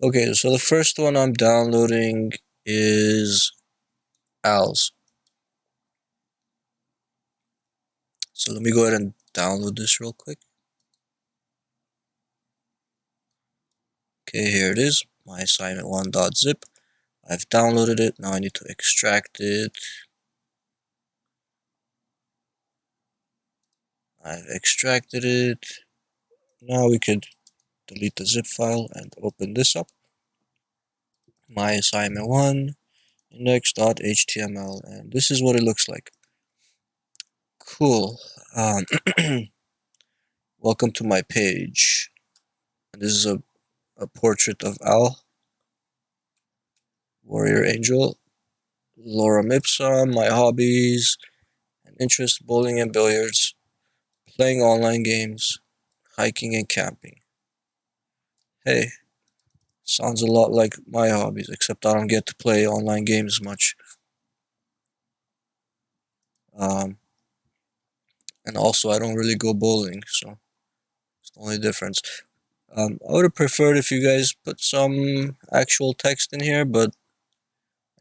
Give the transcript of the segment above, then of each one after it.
Okay, so the first one I'm downloading is Al's. So let me go ahead and download this real quick. Okay, here it is, my assignment1.zip. I've downloaded it. Now I need to extract it. I've extracted it. Now we could delete the zip file and open this up. My assignment1 index.html, and this is what it looks like. Cool. Welcome to my page. And this is a portrait of Al, warrior angel, lorem ipsum, my hobbies and interests: bowling and billiards, playing online games, hiking and camping. Hey, sounds a lot like my hobbies, except I don't get to play online games much. Um, and also I don't really go bowling, so it's the only difference. I would have preferred if you guys put some actual text in here, but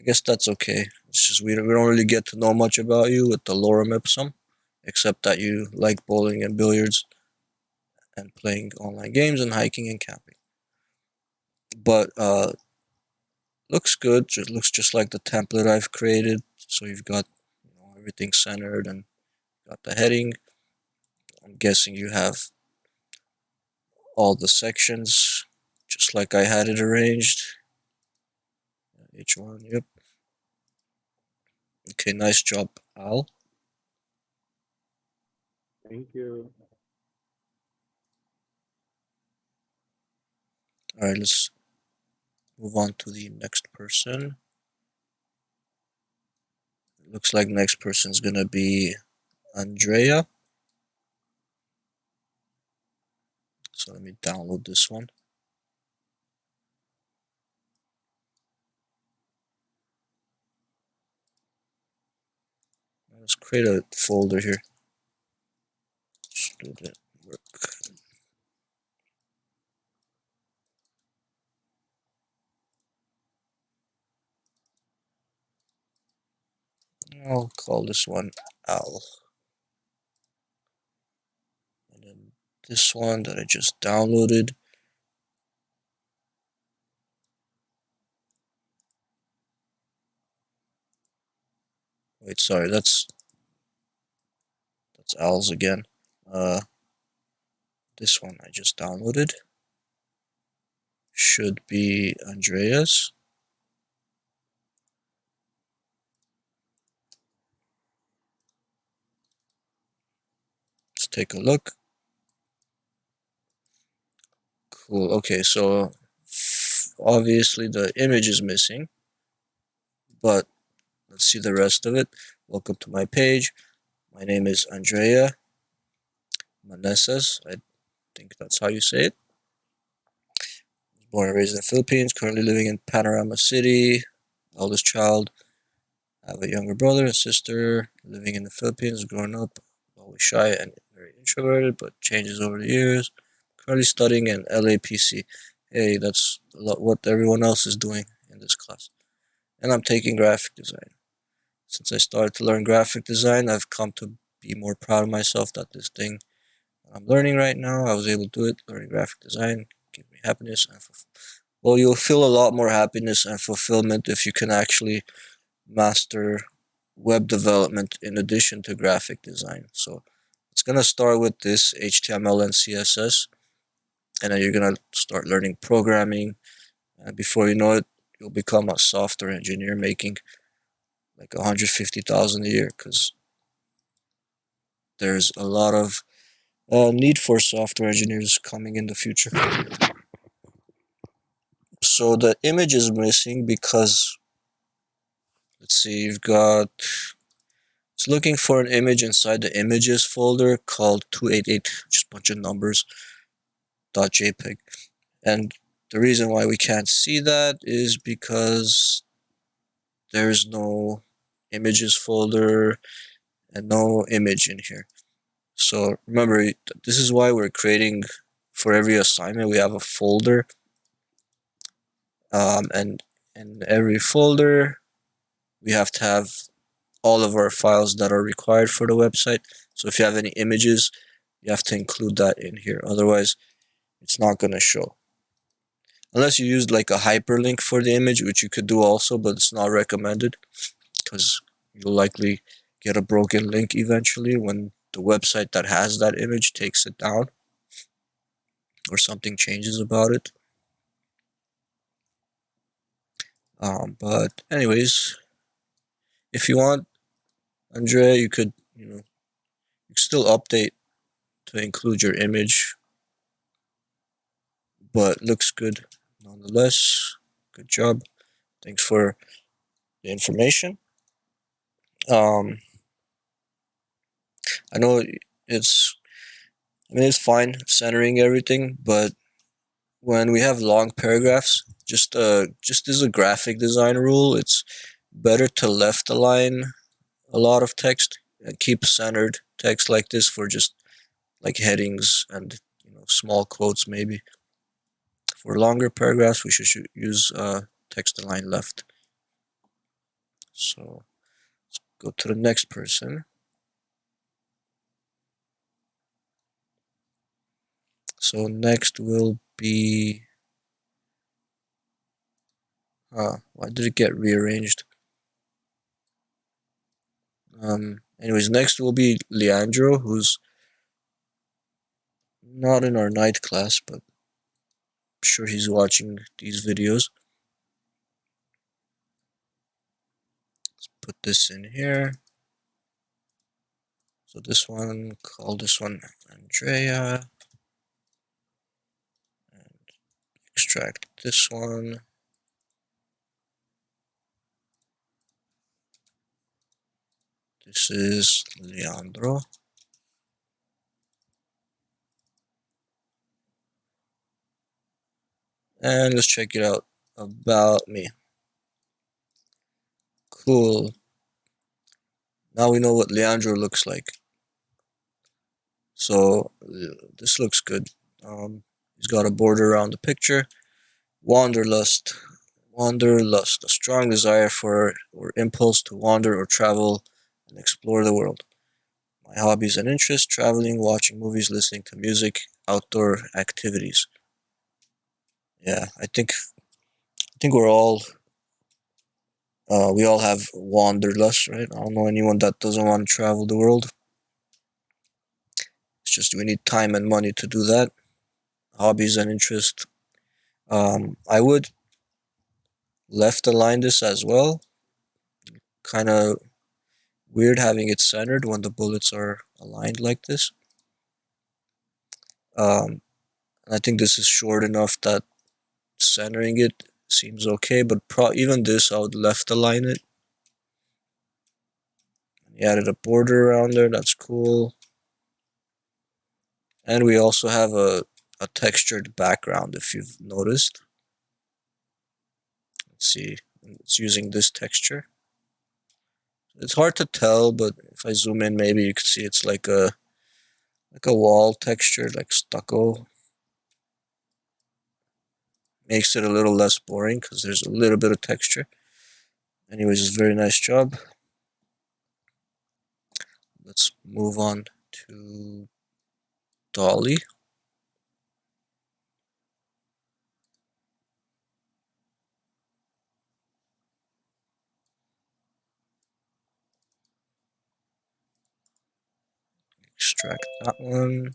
I guess that's okay. It's just we don't really get to know much about you with the lorem ipsum, except that you like bowling and billiards and playing online games and hiking and camping. But looks good. Just looks just like the template I've created. So you've got everything centered and got the heading. I'm guessing you have all the sections just like I had it arranged. H1, yep. Okay, nice job, Al. Thank you. Alright, let's move on to the next person. Looks like next person's gonna be Andrea. So let me download this one. Let's create a folder here. Student work. I'll call this one Al. And then this one that I just downloaded. Wait, sorry, that's Al's again. This one I just downloaded should be Andrea's. Let's take a look. Cool. Okay, so obviously the image is missing, but let's see the rest of it. Welcome to my page. My name is Andrea Manesas. I think that's how you say it. Born and raised in the Philippines, currently living in Panorama City. Eldest child. I have a younger brother and sister living in the Philippines. Growing up, always shy and very introverted, but changes over the years. Currently studying in LAPC. Hey, that's a lot what everyone else is doing in this class. And I'm taking graphic design. Since I started to learn graphic design, I've come to be more proud of myself that this thing I'm learning right now, I was able to do it. Learning graphic design gives me happiness and well, you'll feel a lot more happiness and fulfillment if you can actually master web development in addition to graphic design. So it's gonna start with this HTML and CSS, and then you're gonna start learning programming, and before you know it, you'll become a software engineer making like 150,000 a year, because there's a lot of need for software engineers coming in the future. So the image is missing because, let's see, you've got, it's looking for an image inside the images folder called 288, just a bunch of numbers, .jpg. And the reason why we can't see that is because there's no images folder and no image in here. So remember, this is why we're creating, for every assignment, we have a folder And in every folder, we have to have all of our files that are required for the website. So if you have any images, you have to include that in here. Otherwise, it's not going to show. Unless you used like a hyperlink for the image, which you could do also, but it's not recommended because you'll likely get a broken link eventually when the website that has that image takes it down or something changes about it. But anyways, if you want, Andrea, you could, you could still update to include your image, but looks good nonetheless. Good job. Thanks for the information. Um, I know it's, I mean, it's fine centering everything, but when we have long paragraphs, just as a graphic design rule, it's better to left align a lot of text and keep centered text like this for just like headings and small quotes maybe. For longer paragraphs, we should use text align left. So let's go to the next person. So next will be, why did it get rearranged? Anyways, next will be Leandro, who's not in our night class, but I'm sure he's watching these videos. Let's put this in here. So this one, call this one Andrea, and extract this one. This is Leandro. And let's check it out. About me. Cool. Now we know what Leandro looks like. So this looks good. He's got a border around the picture. Wanderlust. Wanderlust. A strong desire for or impulse to wander or travel and explore the world. My hobbies and interests: traveling, watching movies, listening to music, outdoor activities. Yeah, I think we all have wanderlust, right? I don't know anyone that doesn't want to travel the world. It's just we need time and money to do that. Hobbies and interests. I would left align this as well. Kind of weird having it centered when the bullets are aligned like this. I think this is short enough that centering it seems okay, but even this I would left align it. He added a border around there, that's cool. And we also have a textured background if you've noticed. Let's see, it's using this texture. It's hard to tell, but if I zoom in, maybe you can see it's like a wall texture, like stucco. Makes it a little less boring because there's a little bit of texture. Anyways, it's a very nice job. Let's move on to Dolly. Extract that one.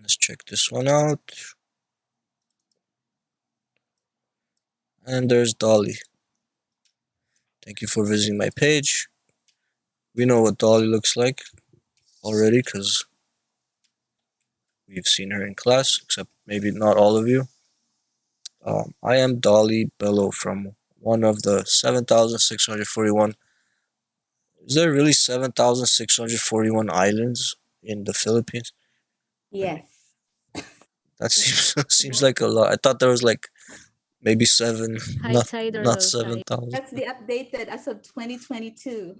Let's check this one out. And there's Dolly. Thank you for visiting my page. We know what Dolly looks like already because we've seen her in class, except maybe not all of you. I am Dolly Bello from one of the 7,641. Is there really 7,641 islands in the Philippines? Yes. That seems like a lot. I thought there was like maybe seven, High tide or not low tide? 7,000. That's the updated as of 2022.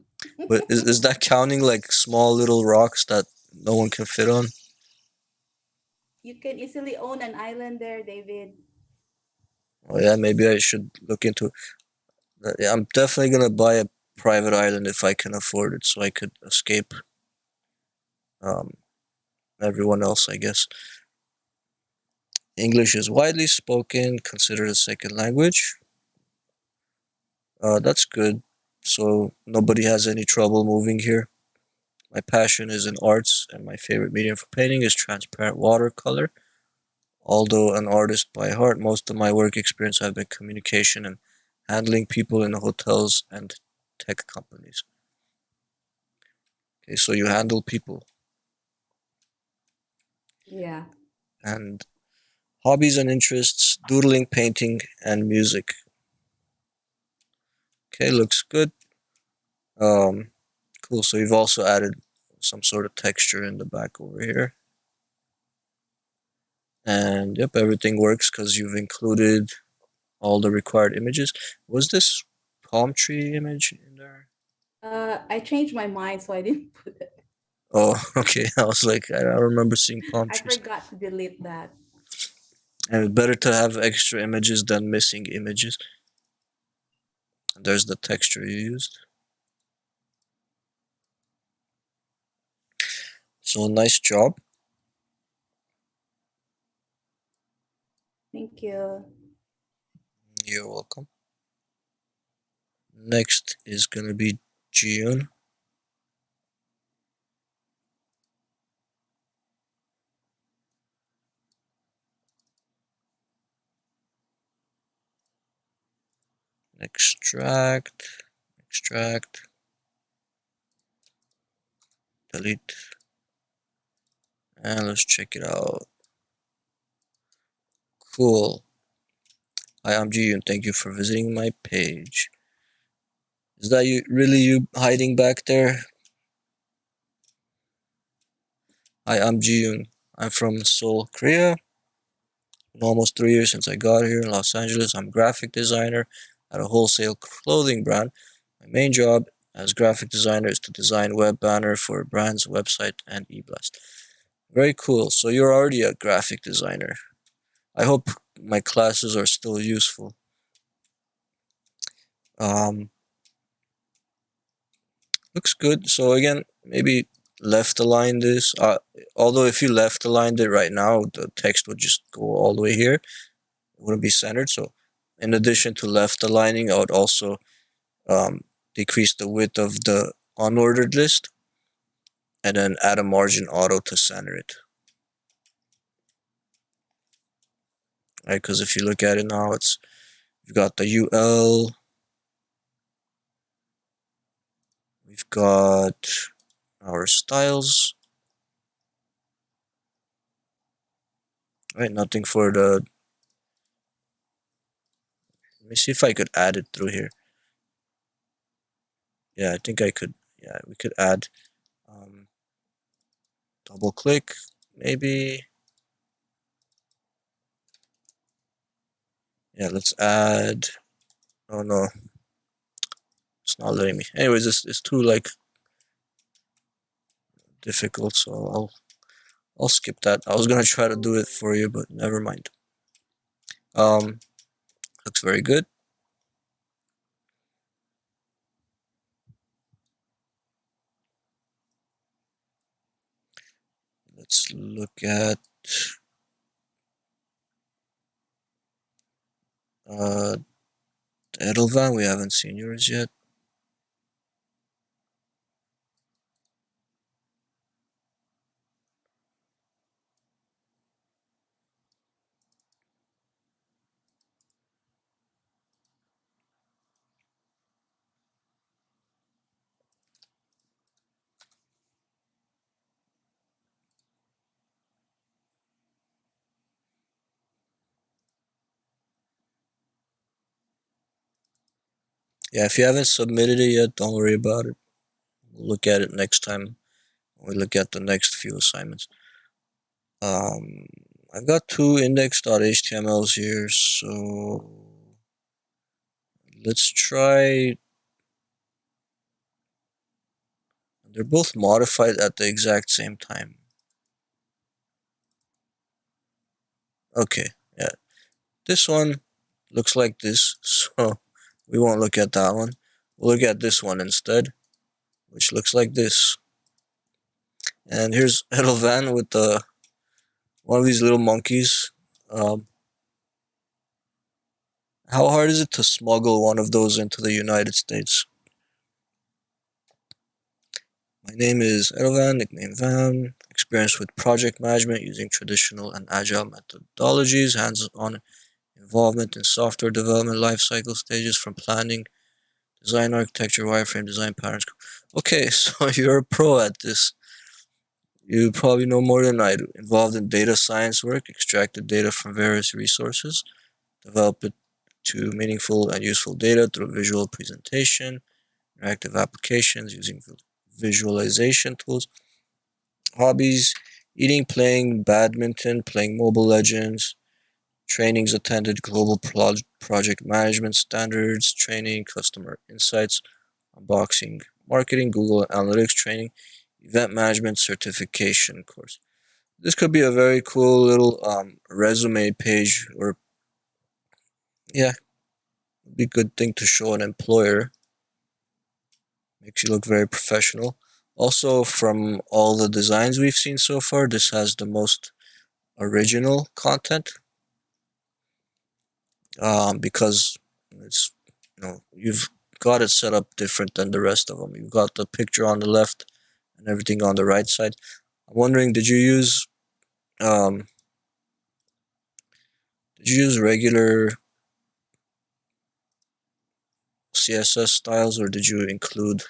But is that counting like small little rocks that no one can fit on? You can easily own an island there, David. Oh yeah, maybe I should look into. Yeah, I'm definitely gonna buy a private island if I can afford it, so I could escape um, everyone else. I guess English is widely spoken, considered a second language. That's good. So nobody has any trouble moving here. My passion is in arts, and my favorite medium for painting is transparent watercolor. Although an artist by heart, most of my work experience have been communication and handling people in hotels and tech companies. Okay, so you handle people. Yeah. And hobbies and interests, doodling, painting, and music. Okay, looks good. Um, cool. So you've also added some sort of texture in the back over here. And yep, everything works because you've included all the required images. Was this palm tree image in there? I changed my mind, so I didn't put it. Oh, okay. I was like, I don't remember seeing palm I trees. forgot to delete that. And it's better to have extra images than missing images. And there's the texture you used. So nice job. Thank you. You're welcome. Next is gonna be June. Extract, extract, delete, and let's check it out. Cool. Hi, I'm June. Thank you for visiting my page. Is that you really you hiding back there? Hi, I'm June. I'm from Seoul, Korea. Been almost 3 years since I got here in Los Angeles. I'm a graphic designer at a wholesale clothing brand. My main job as graphic designer is to design web banner for a brand's website and e-blast. Very cool. So you're already a graphic designer. I hope my classes are still useful. Um, looks good. So again, maybe left align this. Although if you left aligned it right now, the text would just go all the way here. It wouldn't be centered. So in addition to left aligning, I would also um, decrease the width of the unordered list and then add a margin auto to center it. Right, because if you look at it now, it's we've got the UL, we've got our styles. Right, nothing for the. Let me see if I could add it through here. Yeah, I think I could. Yeah, we could add. Um, double click, maybe. Yeah, let's add. Oh no, it's not letting me. Anyways, it's too like difficult, so I'll skip that. I was gonna try to do it for you, but never mind. Um, looks very good. Let's look at uh Edelvan. We haven't seen yours yet. Yeah, if you haven't submitted it yet, don't worry about it. We'll look at it next time. We look at the next few assignments. Um, I've got two index.htmls here, so let's try. They're both modified at the exact same time. Okay, yeah. This one looks like this, so we won't look at that one. We'll look at this one instead, which looks like this. And here's Edelvan with one of these little monkeys. Um, how hard is it to smuggle one of those into the United States? My name is Edelvan, nickname Van. Experience with project management using traditional and agile methodologies, hands-on involvement in software development lifecycle stages from planning, design, architecture, wireframe, design patterns. Okay, so you're a pro at this. You probably know more than I do. Involved in data science work, extracted data from various resources, develop it to meaningful and useful data through visual presentation, interactive applications using visualization tools, hobbies, eating, playing badminton, playing Mobile Legends, trainings attended, global project management standards, training, customer insights, unboxing, marketing, Google Analytics training, event management certification course. This could be a very cool little resume page, or yeah, be a good thing to show an employer. Makes you look very professional. Also, from all the designs we've seen so far, this has the most original content, because it's, you've got it set up different than the rest of them. You've got the picture on the left and everything on the right side. I'm wondering, um, did you use regular CSS styles, or did you include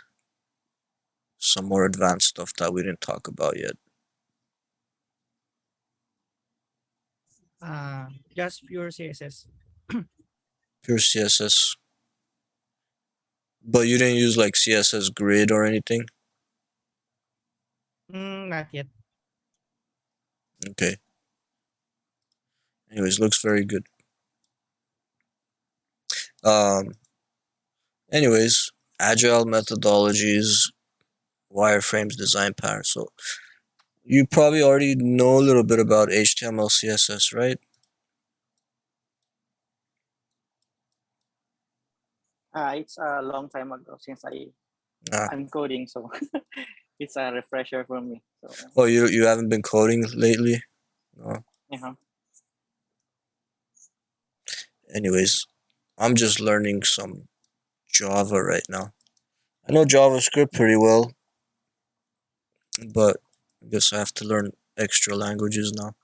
some more advanced stuff that we didn't talk about yet? Just pure CSS. Pure CSS, but you didn't use like CSS grid or anything. Not yet. Okay. Anyways, looks very good. Um. Anyways, agile methodologies, wireframes, design patterns. So you probably already know a little bit about HTML, CSS, right? It's a long time ago since Ah. I'm coding, so it's a refresher for me. So Oh, you haven't been coding lately? No. yeah, Anyways, I'm just learning some Java right now. I know JavaScript pretty well, but I guess I have to learn extra languages now.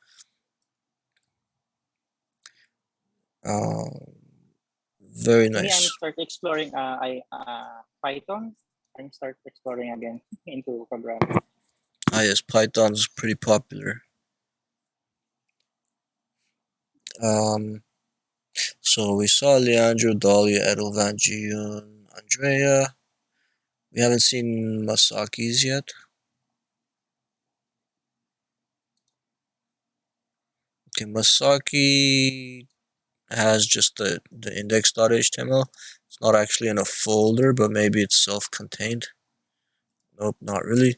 Very me, I'm nice. start exploring. I Python. I'm start exploring again into programming. Ah, yes, Python's pretty popular. Um, so we saw Leandro, Dahlia, Edelvan, Gion, Andrea. We haven't seen Masaki's yet. Okay, Masaki has just the index.html. It's not actually in a folder, but maybe it's self-contained. Nope, not really.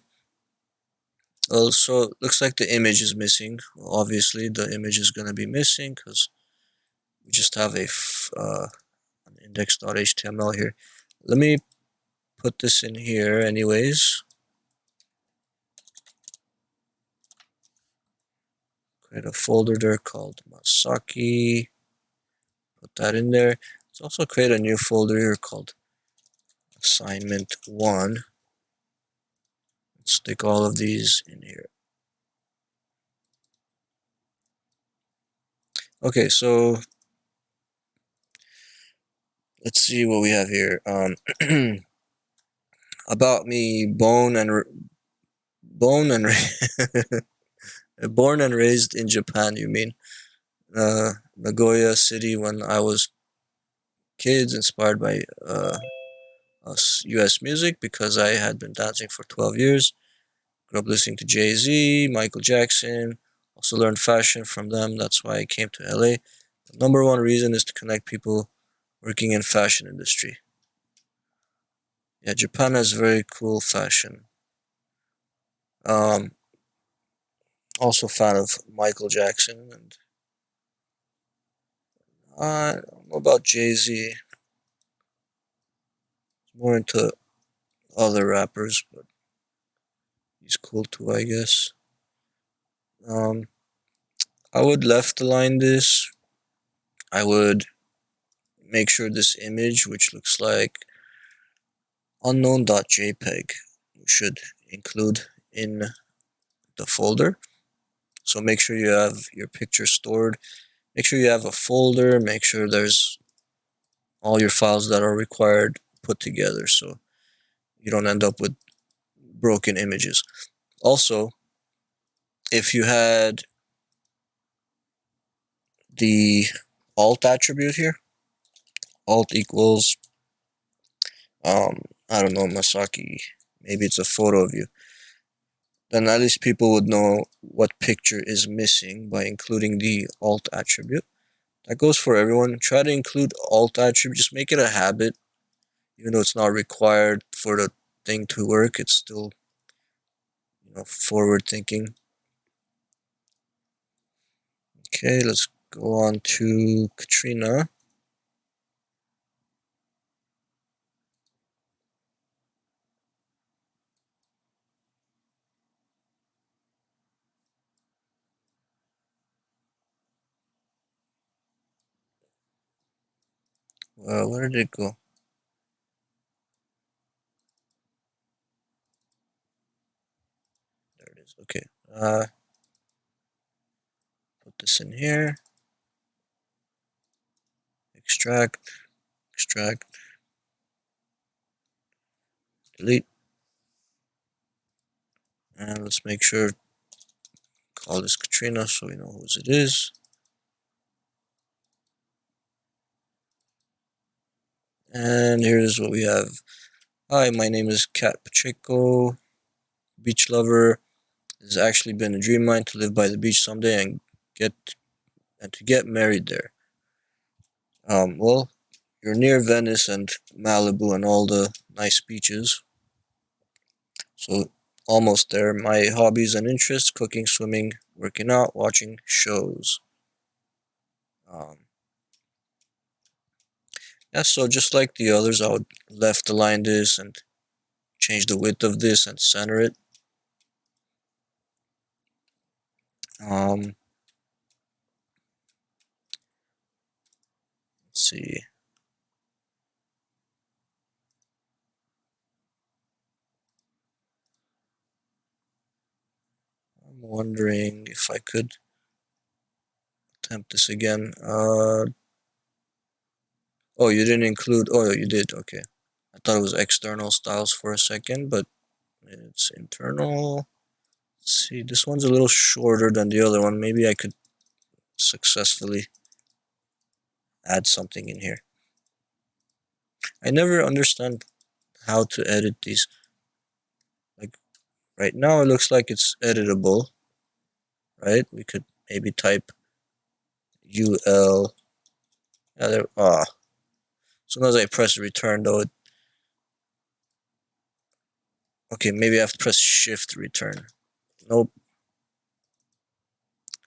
Also, looks like the image is missing. Well, obviously, the image is going to be missing because we just have an index.html here. Let me put this in here anyways. Create a folder there called Masaki. Put that in there. Let's also create a new folder here called assignment 1. Let's stick all of these in here. Okay, so let's see what we have here. About me, bone and born and raised in Japan. You mean Nagoya City when I was kids, inspired by U.S. music because I had been dancing for 12 years. Grew up listening to Jay-Z, Michael Jackson. Also learned fashion from them. That's why I came to LA. The number one reason is to connect people working in fashion industry. Yeah, Japan has very cool fashion. Um, Also fan of Michael Jackson, and I don't know about Jay-Z. More into other rappers, but he's cool too, I guess. Um, I would left align this. I would make sure this image, which looks like unknown.jpg, we should include in the folder. So make sure you have your picture stored. Make sure you have a folder. Make sure there's all your files that are required put together so you don't end up with broken images. Also, if you had the alt attribute here, alt equals, I don't know, Masaki, maybe it's a photo of you, then at least people would know what picture is missing by including the alt attribute. That goes for everyone. Try to include alt attribute. Just make it a habit. Even though it's not required for the thing to work, it's still, forward thinking. Okay, let's go on to Katrina. Where did it go? There it is. Okay. Put this in here. Extract. Extract. Delete. And let's make sure, call this Katrina so we know whose it is. And here's what we have. Hi, my name is Kat Pacheco, beach lover. It has actually been a dream of mine to live by the beach someday and to get married there. Well, you're near Venice and Malibu and all the nice beaches. So almost there. My hobbies and interests: cooking, swimming, working out, watching shows. Yeah, so just like the others, I would left align this and change the width of this and center it. Let's see. I'm wondering if I could attempt this again. Oh, you didn't include. Oh, you did. Okay. I thought it was external styles for a second, but it's internal. Let's see, this one's a little shorter than the other one. Maybe I could successfully add something in here. I never understand how to edit these. Like right now, it looks like it's editable, right? We could maybe type UL. Yeah, there. As soon as I press return, though, okay, maybe I have to press Shift return. Nope.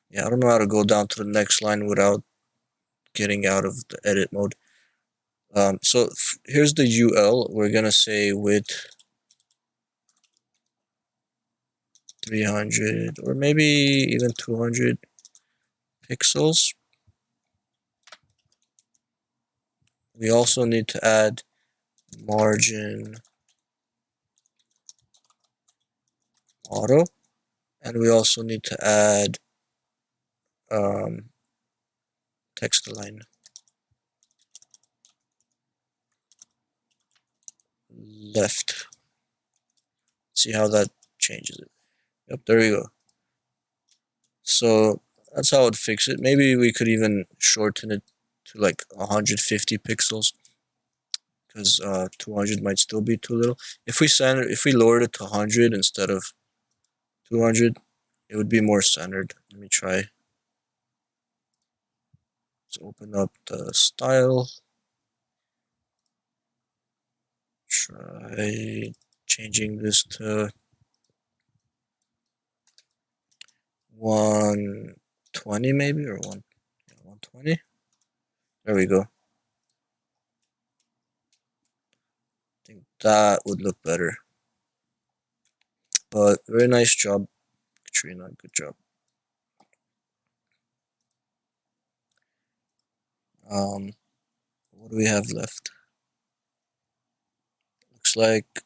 Yeah, I don't know how to go down to the next line without getting out of the edit mode. So here's the UL. We're gonna say width 300 or maybe even 200 pixels. We also need to add margin auto, and we also need to add text align left. See how that changes it. Yep, there we go. So that's how I'd fix it. Maybe we could even shorten it to like 150 pixels because 200 might still be too little. If we lowered it to 100 instead of 200, it would be more centered. Let me try. Let's open up the style. Try changing this to 120 maybe, or 120. There we go. I think that would look better. But very nice job, Katrina. Good job. What do we have left? Looks like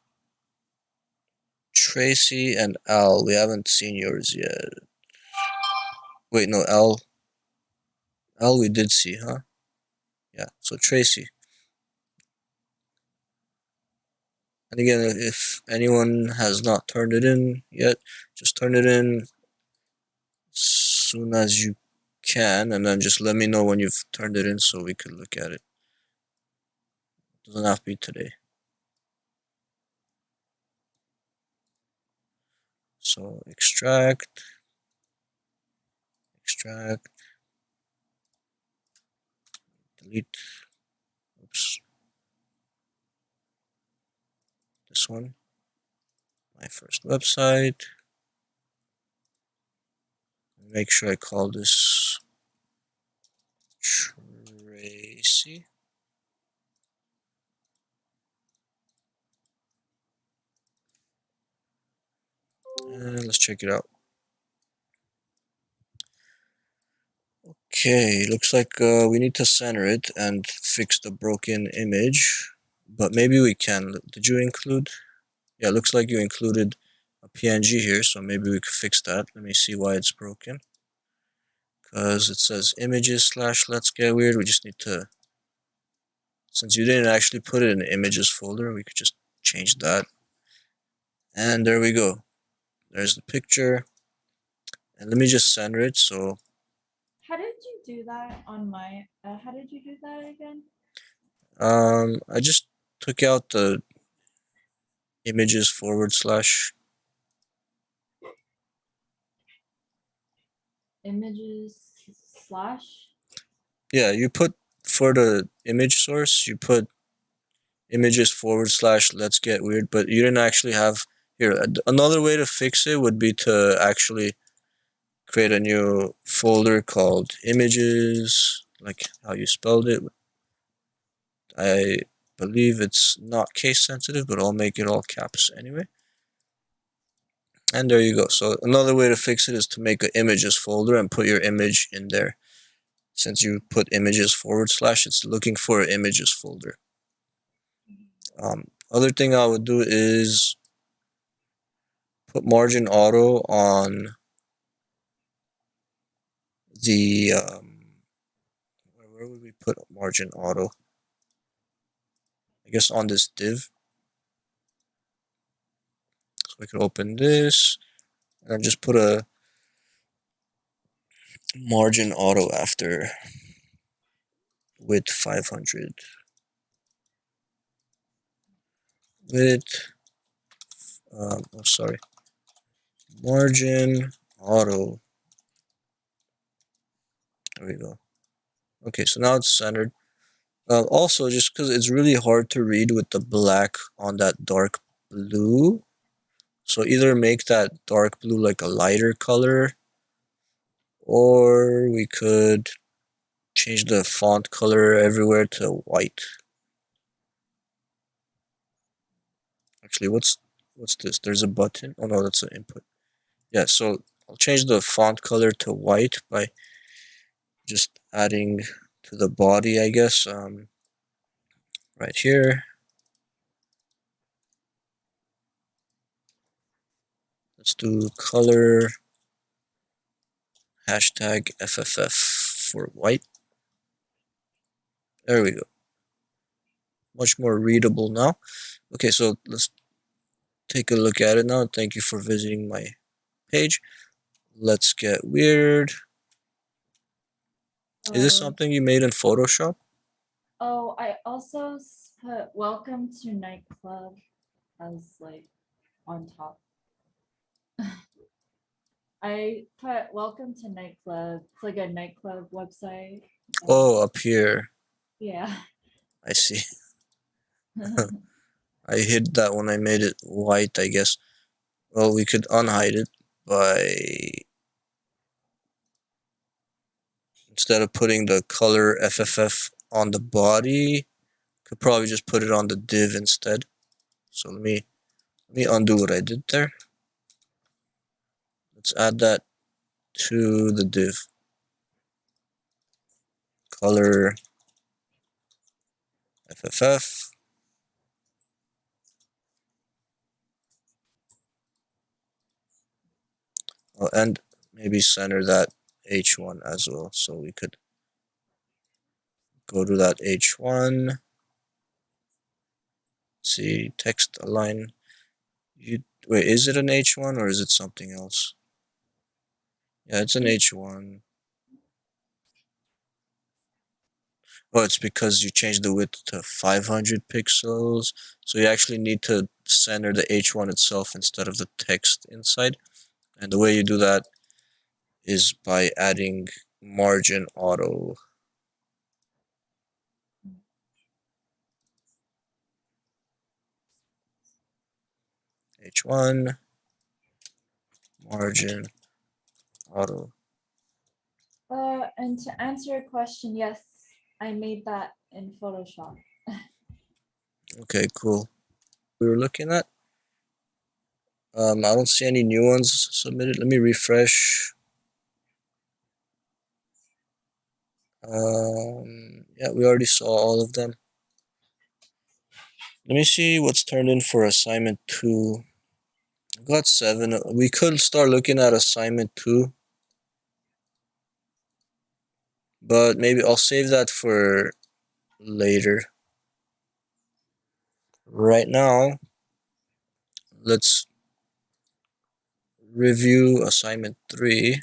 Tracy and Al. We haven't seen yours yet. Wait, no, Al. Al, we did see, huh? Yeah. So Tracy. And again, if anyone has not turned it in yet, just turn it in as soon as you can, and then just let me know when you've turned it in so we could look at it. Doesn't have to be today. So extract, delete. Oops. This one. My first website. Make sure I call this Tracy. And let's check it out. Okay, looks like we need to center it and fix the broken image, but maybe we can. Did you include? Yeah, looks like you included a PNG here, so maybe we could fix that. Let me see why it's broken. Because it says images slash let's get weird. We just need to, since you didn't actually put it in the images folder, we could just change that. And there we go. There's the picture. And let me just center it so How did you do that on my? How did you do that again? I just took out the images forward slash. Images slash. Yeah, you put for the image source, you put images forward slash let's get weird, but you didn't actually have here. Another way to fix it would be to actually create a new folder called images, like how you spelled it. I believe it's not case sensitive, but I'll make it all caps anyway. And there you go. So another way to fix it is to make an images folder and put your image in there. Since you put images forward slash, it's looking for an images folder. Other thing I would do is put margin auto on the where would we put margin auto? I guess on this div. So we could open this and just put a margin auto after width 500. Width, sorry, margin auto. There we go. Okay, so now it's centered. Also, just because it's really hard to read with the black on that dark blue, so either make that dark blue like a lighter color, or we could change the font color everywhere to white. Actually, what's this? There's a button. Oh no, that's an input. Yeah, so I'll change the font color to white by just adding to the body, I guess. Right here. Let's do color hashtag FFF for white. There we go. Much more readable now. Okay, so let's take a look at it now. Thank you for visiting my page. Let's get weird. Is this something you made in Photoshop? Oh, I also put welcome to nightclub as like on top. I put welcome to nightclub. It's like a nightclub website. Oh, up here. Yeah. I see. I hid that when I made it white, I guess. Well, we could unhide it by, instead of putting the color FFF on the body. Could probably just put it on the div instead. So let me undo what I did there. Let's add that to the div. Color FFF. Oh, and maybe center that H1 as well. So we could go to that H1. See, text align. Wait, is it an H1 or is it something else? Yeah, it's an H1. Oh, it's because you changed the width to 500 pixels. So you actually need to center the H1 itself instead of the text inside. And the way you do that is by adding margin auto. H1 margin auto. And to answer your question, yes, I made that in Photoshop. Okay, cool. We were looking at. I don't see any new ones submitted. Let me refresh. Yeah, we already saw all of them. Let me see what's turned in for assignment 2. I've got 7. We could start looking at assignment 2. But maybe I'll save that for later. Right now, let's review assignment 3.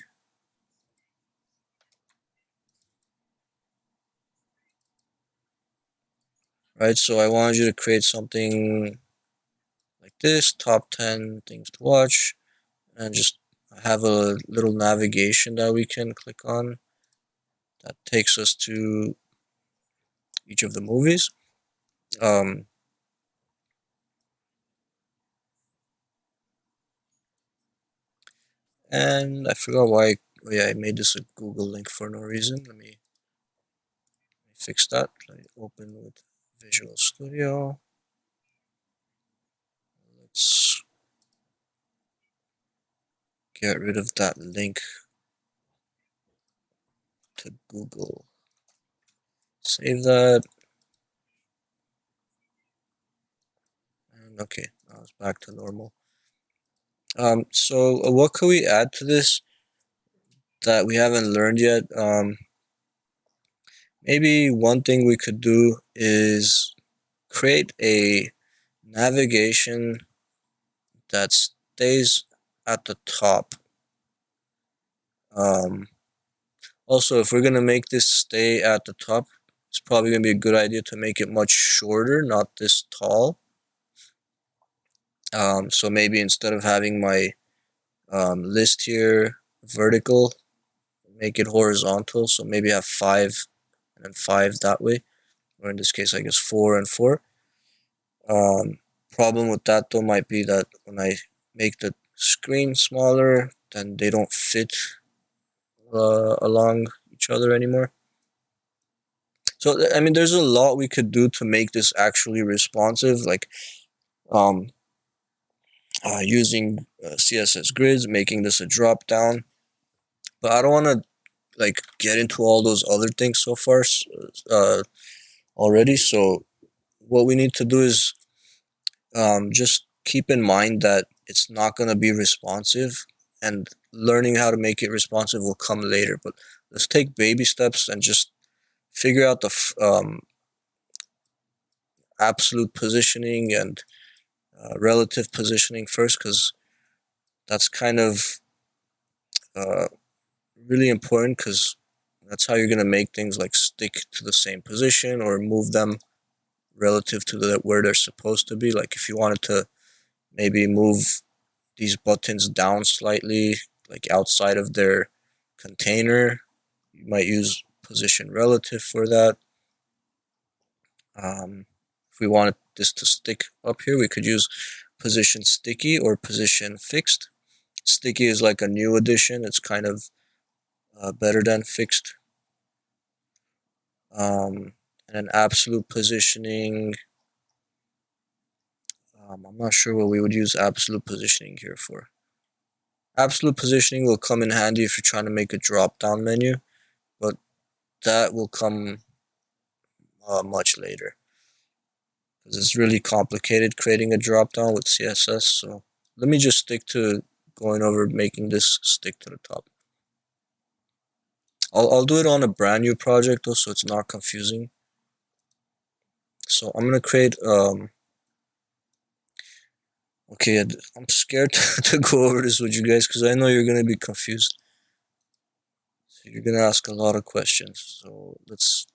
Right, so I wanted you to create something like this, top 10 things to watch, and just have a little navigation that we can click on that takes us to each of the movies. And I forgot why. Oh yeah, I made this a Google link for no reason. Let me fix that. Let me open with Visual Studio. Let's get rid of that link to Google. Save that. And okay, now it's back to normal. So what could we add to this that we haven't learned yet? Maybe one thing we could do is create a navigation that stays at the top. Also, if we're going to make this stay at the top, it's probably going to be a good idea to make it much shorter, not this tall. So maybe instead of having my list here vertical, make it horizontal. So maybe have 5 and then 5 that way. Or in this case, I guess 4 and 4. Problem with that though might be that when I make the screen smaller, then they don't fit along each other anymore. So I mean, there's a lot we could do to make this actually responsive, like using CSS grids, making this a drop down. But I don't want to like get into all those other things so far already. So what we need to do is just keep in mind that it's not going to be responsive, and learning how to make it responsive will come later. But let's take baby steps and just figure out the absolute positioning and relative positioning first, because that's kind of really important, because that's how you're going to make things like stick to the same position or move them relative to where they're supposed to be. Like if you wanted to maybe move these buttons down slightly, like outside of their container, you might use position relative for that. If we wanted this to stick up here, we could use position sticky or position fixed. Sticky is like a new addition. It's kind of better than fixed. and then absolute positioning. I'm not sure what we would use absolute positioning here for. Absolute positioning will come in handy if you're trying to make a drop-down menu, but that will come much later, because it's really complicated creating a drop-down with CSS. So let me just stick to going over making this stick to the top. I'll do it on a brand new project though, so it's not confusing. So I'm gonna create okay, I'm scared to go over this with you guys because I know you're gonna be confused. So you're gonna ask a lot of questions. So let's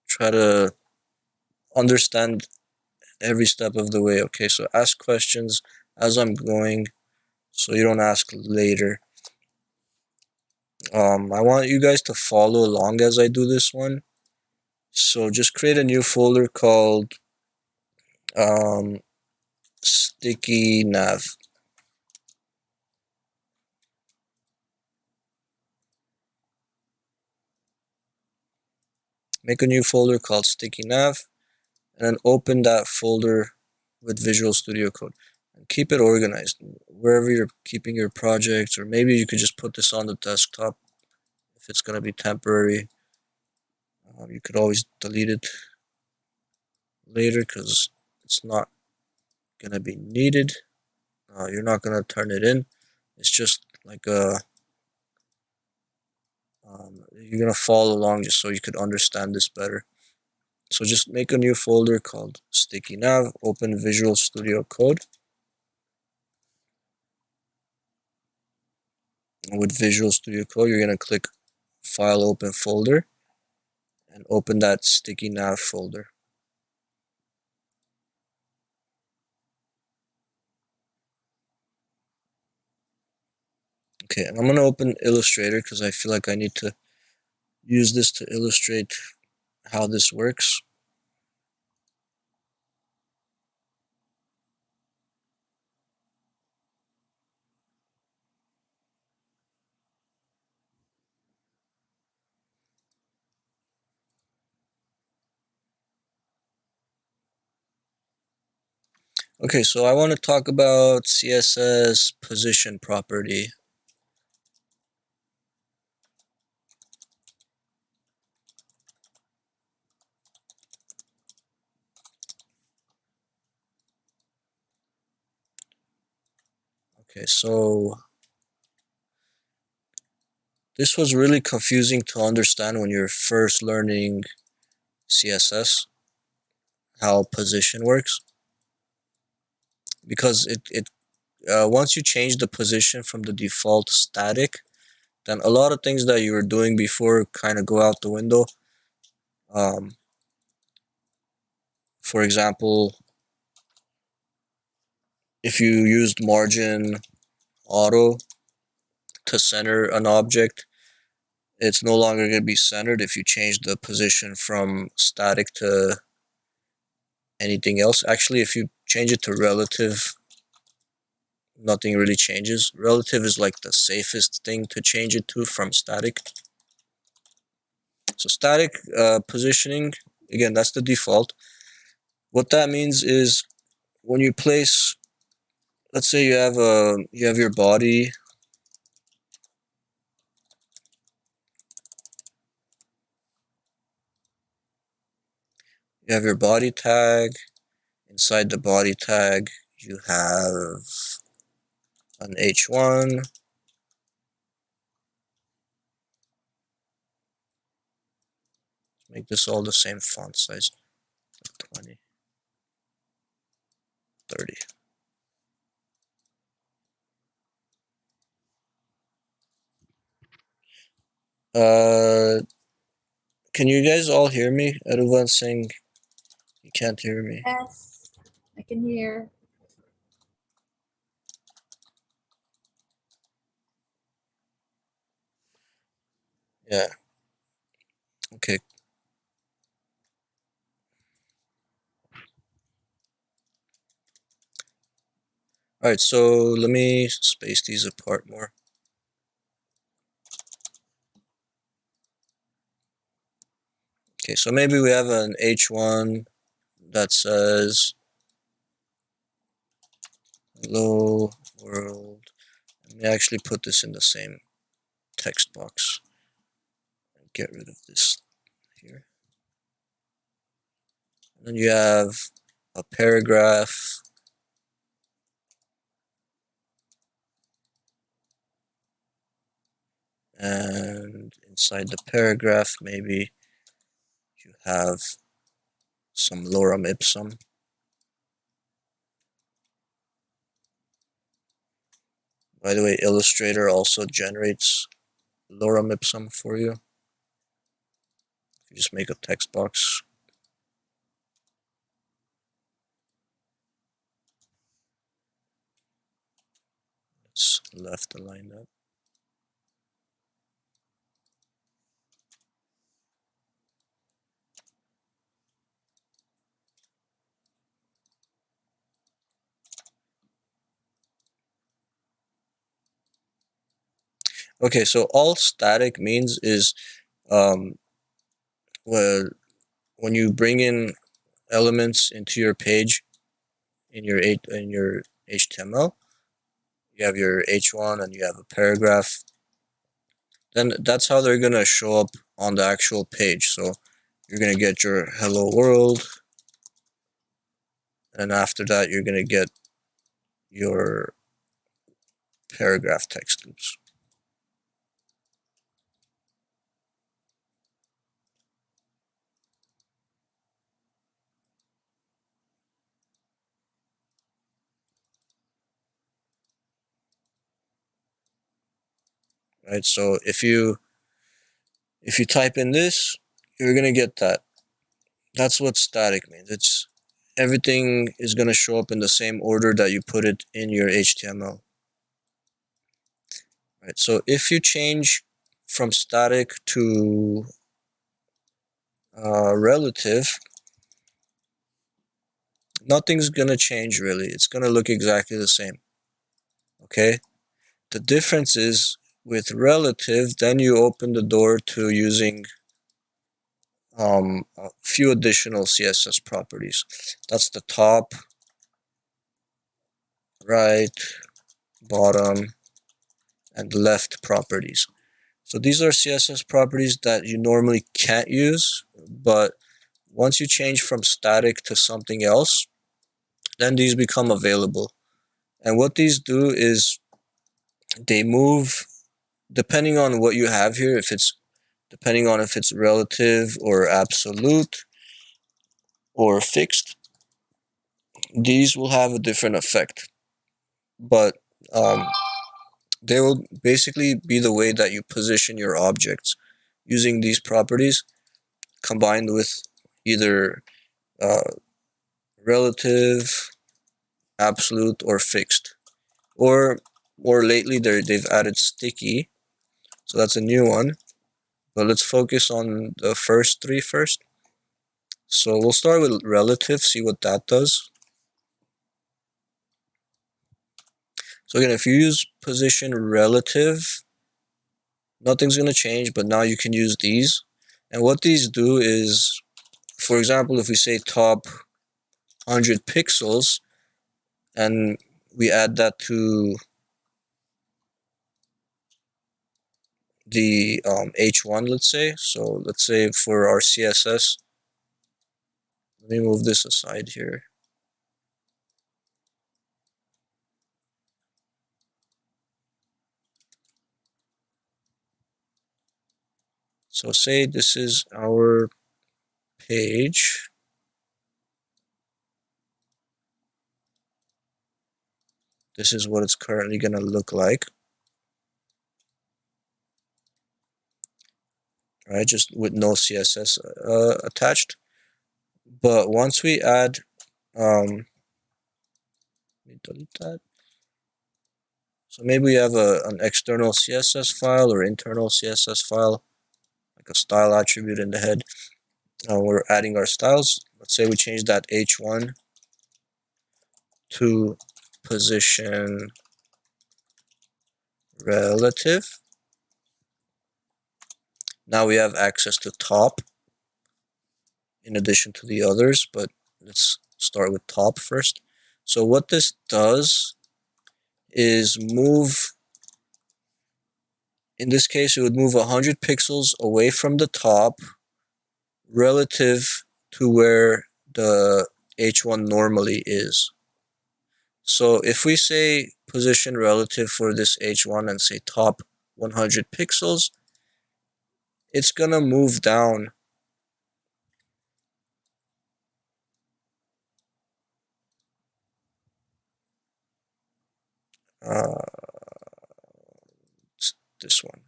try to understand every step of the way. Okay, so ask questions as I'm going, so you don't ask later. I want you guys to follow along as I do this one. So just create a new folder called sticky nav. Make a new folder called sticky nav, and then open that folder with Visual Studio Code. And keep it organized wherever you're keeping your projects, or maybe you could just put this on the desktop if it's gonna be temporary. You could always delete it later because it's not gonna be needed. You're not gonna turn it in. It's just like a you're gonna follow along just so you could understand this better. So just make a new folder called sticky nav, open Visual Studio Code. And with Visual Studio Code, you're gonna click File, Open Folder, and open that sticky nav folder. Okay, and I'm gonna open Illustrator because I feel like I need to use this to illustrate how this works. Okay, so I want to talk about CSS position property. Okay, so this was really confusing to understand when you're first learning CSS, how position works. Because once you change the position from the default static, then a lot of things that you were doing before kind of go out the window. For example, if you used margin auto to center an object, it's no longer going to be centered if you change the position from static to anything else. Actually, if you change it to relative, nothing really changes. Relative is like the safest thing to change it to from static. So static positioning, again, that's the default. What that means is when you place, let's say you have your body, tag. Inside the body tag, you have an H1. Make this all the same font size, like 20, 30. Can you guys all hear me? Everyone's saying you can't hear me. Yes, I can hear. Yeah. Okay. Alright, so let me space these apart more. Okay, so maybe we have an H1 that says hello world. Let me actually put this in the same text box and get rid of this here. And then you have a paragraph. And inside the paragraph, maybe you have some lorem ipsum. By the way, Illustrator also generates lorem ipsum for you. You just make a text box. Let's left align that. Okay, so all static means is well, when you bring in elements into your page in your HTML, you have your H1 and you have a paragraph. Then that's how they're gonna show up on the actual page. So you're gonna get your hello world, and after that you're gonna get your paragraph text loops. Right, so if you type in this, you're gonna get that. That's what static means. It's everything is gonna show up in the same order that you put it in your HTML. Right, so if you change from static to relative, nothing's gonna change really. It's gonna look exactly the same. Okay, the difference is with relative, then you open the door to using a few additional CSS properties. That's the top, right, bottom, and left properties. So these are CSS properties that you normally can't use, but once you change from static to something else, then these become available. And what these do is they move depending on what you have here, depending on if it's relative or absolute or fixed, these will have a different effect. But they will basically be the way that you position your objects using these properties combined with either relative, absolute, or fixed. Or more lately, they've added sticky, so that's a new one. But let's focus on the first three first. So we'll start with relative, see what that does. So again, if you use position relative, nothing's going to change, but now you can use these. And what these do is, for example, if we say top 100 pixels, and we add that to the H1, let's say. So let's say for our CSS, let me move this aside here. So say this is our page. This is what it's currently going to look like. Right, just with no CSS attached. But once we add, let me delete that. So maybe we have an external CSS file or internal CSS file, like a style attribute in the head. We're adding our styles. Let's say we change that H1 to position relative. Now we have access to top, in addition to the others, but let's start with top first. So what this does is move, in this case, it would move 100 pixels away from the top relative to where the H1 normally is. So if we say position relative for this H1 and say top 100 pixels, it's gonna move down this one.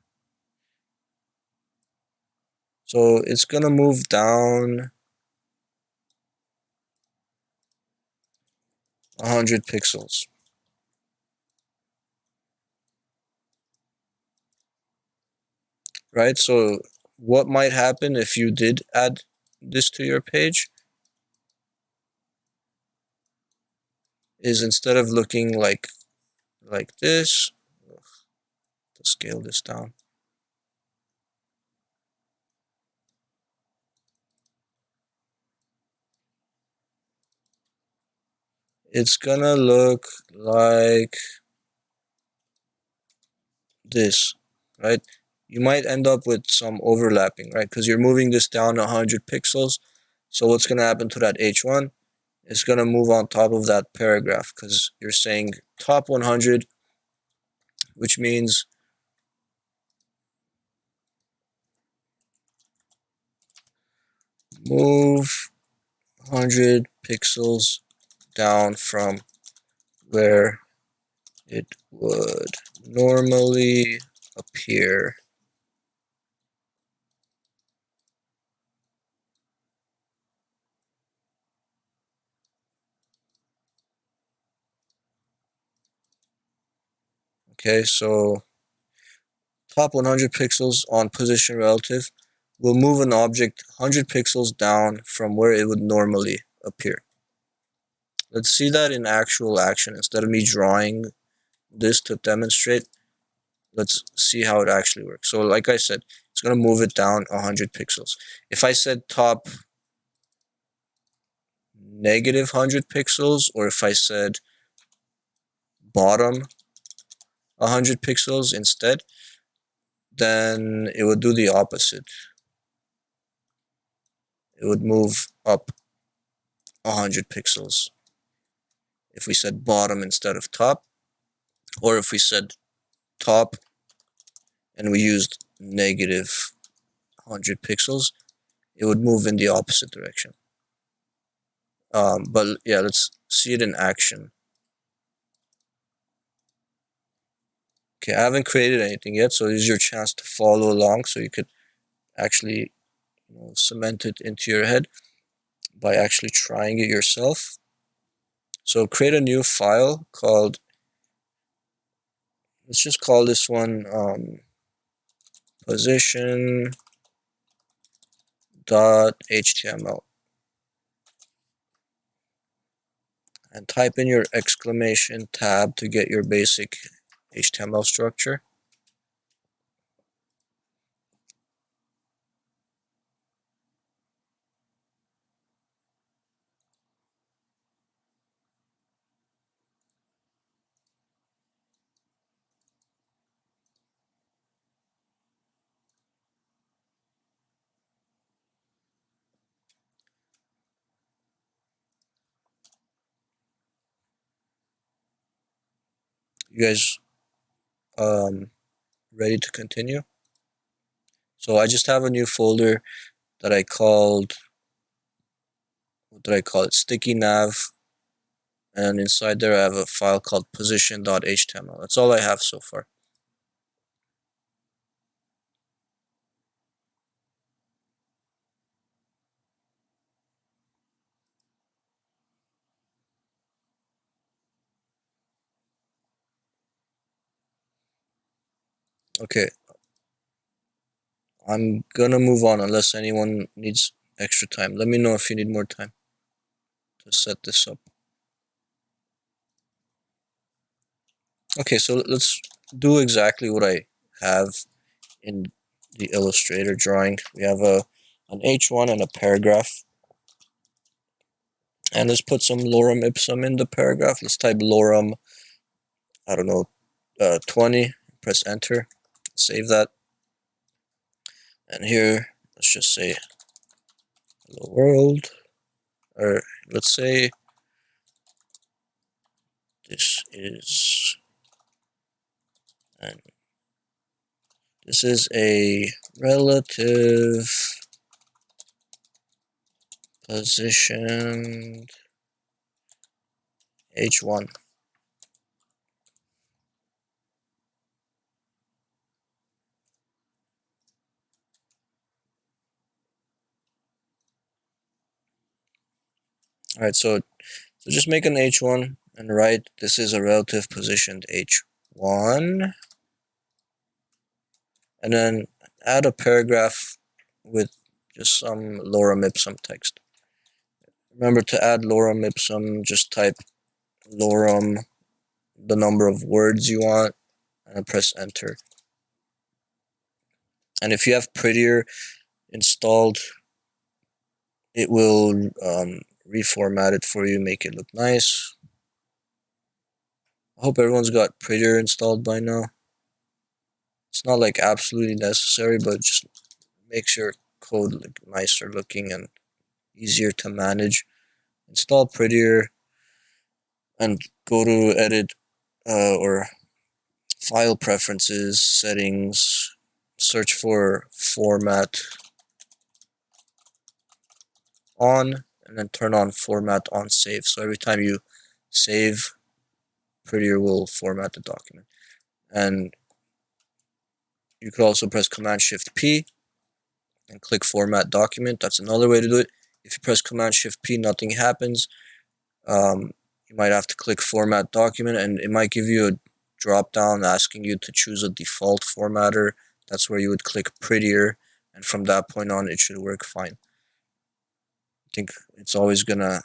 So it's gonna move down 100 pixels. Right? So what might happen if you did add this to your page is instead of looking like this, to scale this down. It's gonna look like this, right? You might end up with some overlapping, right? Because you're moving this down 100 pixels. So what's gonna happen to that H1? It's gonna move on top of that paragraph because you're saying top 100, which means move 100 pixels down from where it would normally appear. Okay, so top 100 pixels on position relative will move an object 100 pixels down from where it would normally appear. Let's see that in actual action. Instead of me drawing this to demonstrate, let's see how it actually works. So like I said, it's going to move it down 100 pixels. If I said top negative 100 pixels, or if I said bottom 100 pixels instead, then it would do the opposite. It would move up 100 pixels. If we said bottom instead of top, or if we said top and we used negative 100 pixels, it would move in the opposite direction. But yeah, let's see it in action. Okay, I haven't created anything yet, so this is your chance to follow along so you could actually cement it into your head by actually trying it yourself. So create a new file called, let's just call this one position.html, and type in your exclamation tab to get your basic HTML structure. You guys ready to continue? So I just have a new folder that I called, what did I call it? Sticky nav. And inside there I have a file called position.html. That's all I have so far. Okay. I'm gonna move on unless anyone needs extra time. Let me know if you need more time to set this up. Okay, so let's do exactly what I have in the Illustrator drawing. We have an H1 and a paragraph. And let's put some lorem ipsum in the paragraph. Let's type lorem, I don't know, 20, press enter, save that. And here, let's just say hello world, or let's say this is a relative positioned h1. Alright, so just make an h1 and write this is a relative positioned h1, and then add a paragraph with just some lorem ipsum text. Remember to add lorem ipsum, just type lorem, the number of words you want, and press enter. And if you have Prettier installed, it will reformat it for you, make it look nice. I hope everyone's got Prettier installed by now. It's not like absolutely necessary, but just makes your code look nicer looking and easier to manage. Install Prettier and go to edit or file preferences, settings, search for format on, and then turn on format on save. So every time you save, Prettier will format the document. And you could also press Command Shift P and click format document. That's another way to do it. If you press Command Shift P, nothing happens. You might have to click format document, and it might give you a drop down asking you to choose a default formatter. That's where you would click Prettier, and from that point on it should work fine. I think it's always gonna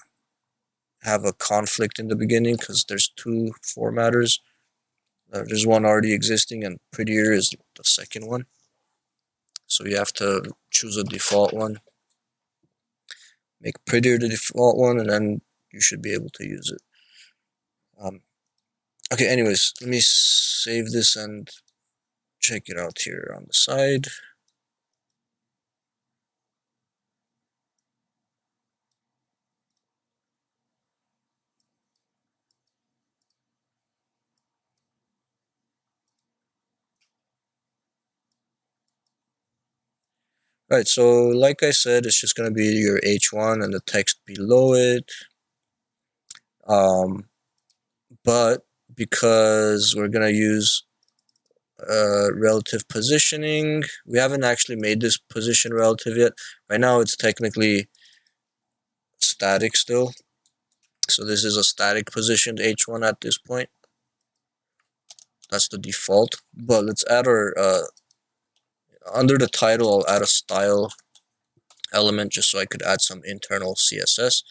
have a conflict in the beginning because there's two formatters. There's one already existing, and Prettier is the second one. So you have to choose a default one. Make Prettier the default one, and then you should be able to use it. Okay, anyways, let me save this and check it out here on the side. Right, so like I said, it's just going to be your H1 and the text below it. But because we're going to use relative positioning, we haven't actually made this position relative yet. Right now it's technically static still. So this is a static positioned H1 at this point. That's the default. But let's add our, under the title, I'll add a style element just so I could add some internal CSS.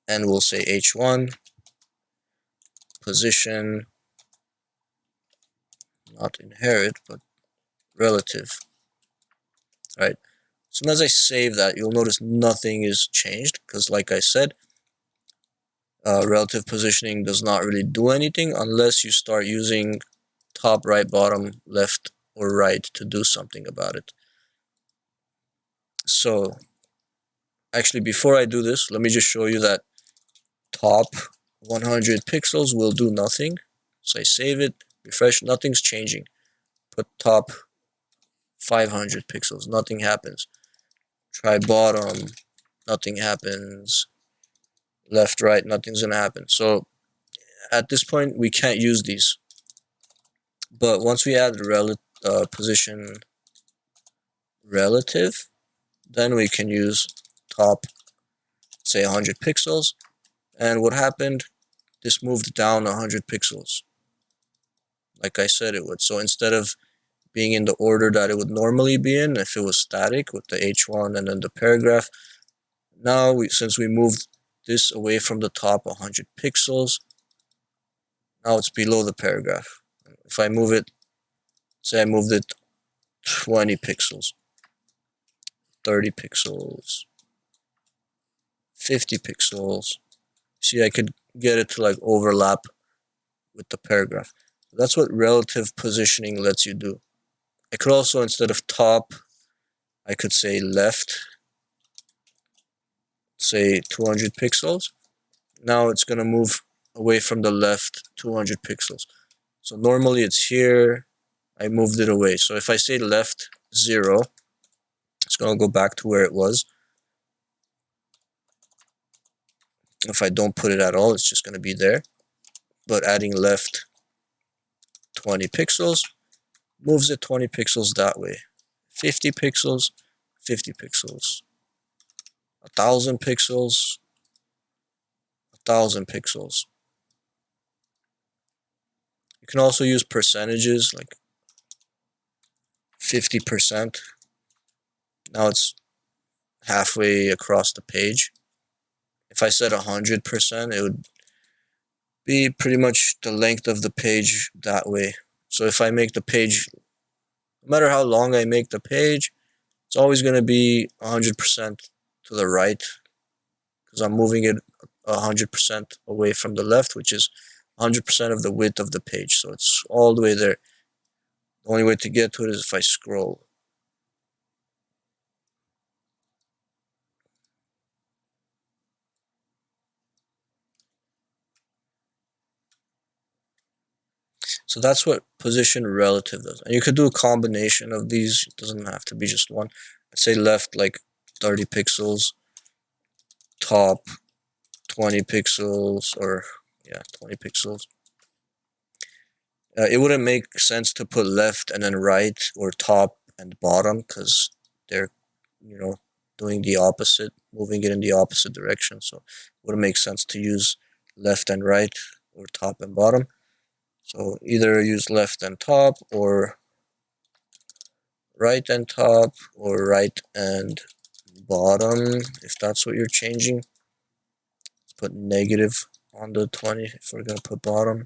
And we'll say H1 position, not inherit, but relative. Right. As soon as I save that, you'll notice nothing is changed because, like I said, relative positioning does not really do anything unless you start using top, right, bottom, left, or right to do something about it. So, actually, before I do this, let me just show you that top 100 pixels will do nothing. So I save it, refresh, nothing's changing. Put top 500 pixels, nothing happens. Try bottom, nothing happens. Left, right, nothing's gonna happen. So at this point, we can't use these. But once we add position relative, then we can use top, say 100 pixels. And what happened? This moved down 100 pixels. Like I said it would. So instead of being in the order that it would normally be in, if it was static with the H1 and then the paragraph, now since we moved this away from the top 100 pixels, now it's below the paragraph. If I move it, say I moved it 20 pixels, 30 pixels, 50 pixels. See, I could get it to like overlap with the paragraph. That's what relative positioning lets you do. I could also, instead of top, I could say left, say 200 pixels. Now it's going to move away from the left 200 pixels. So normally it's here, I moved it away. So if I say left 0, it's going to go back to where it was. If I don't put it at all, it's just going to be there. But adding left 20 pixels moves it 20 pixels that way. 50 pixels, 50 pixels. 1,000 pixels, 1,000 pixels. You can also use percentages like 50%. Now it's halfway across the page. If I said 100%, it would be pretty much the length of the page that way. So if I make the page, no matter how long I make the page, it's always going to be 100% to the right, because I'm moving it 100% away from the left, which is 100% of the width of the page. So it's all the way there. The only way to get to it is if I scroll. So that's what position relative does. And you could do a combination of these. It doesn't have to be just one. I'd say left like 30 pixels, top 20 pixels, or yeah, 20 pixels. It wouldn't make sense to put left and then right or top and bottom, because they're, doing the opposite, moving it in the opposite direction. So it wouldn't make sense to use left and right or top and bottom. So either use left and top, or right and top, or right and bottom, if that's what you're changing. Let's put negative on the 20 if we're going to put bottom.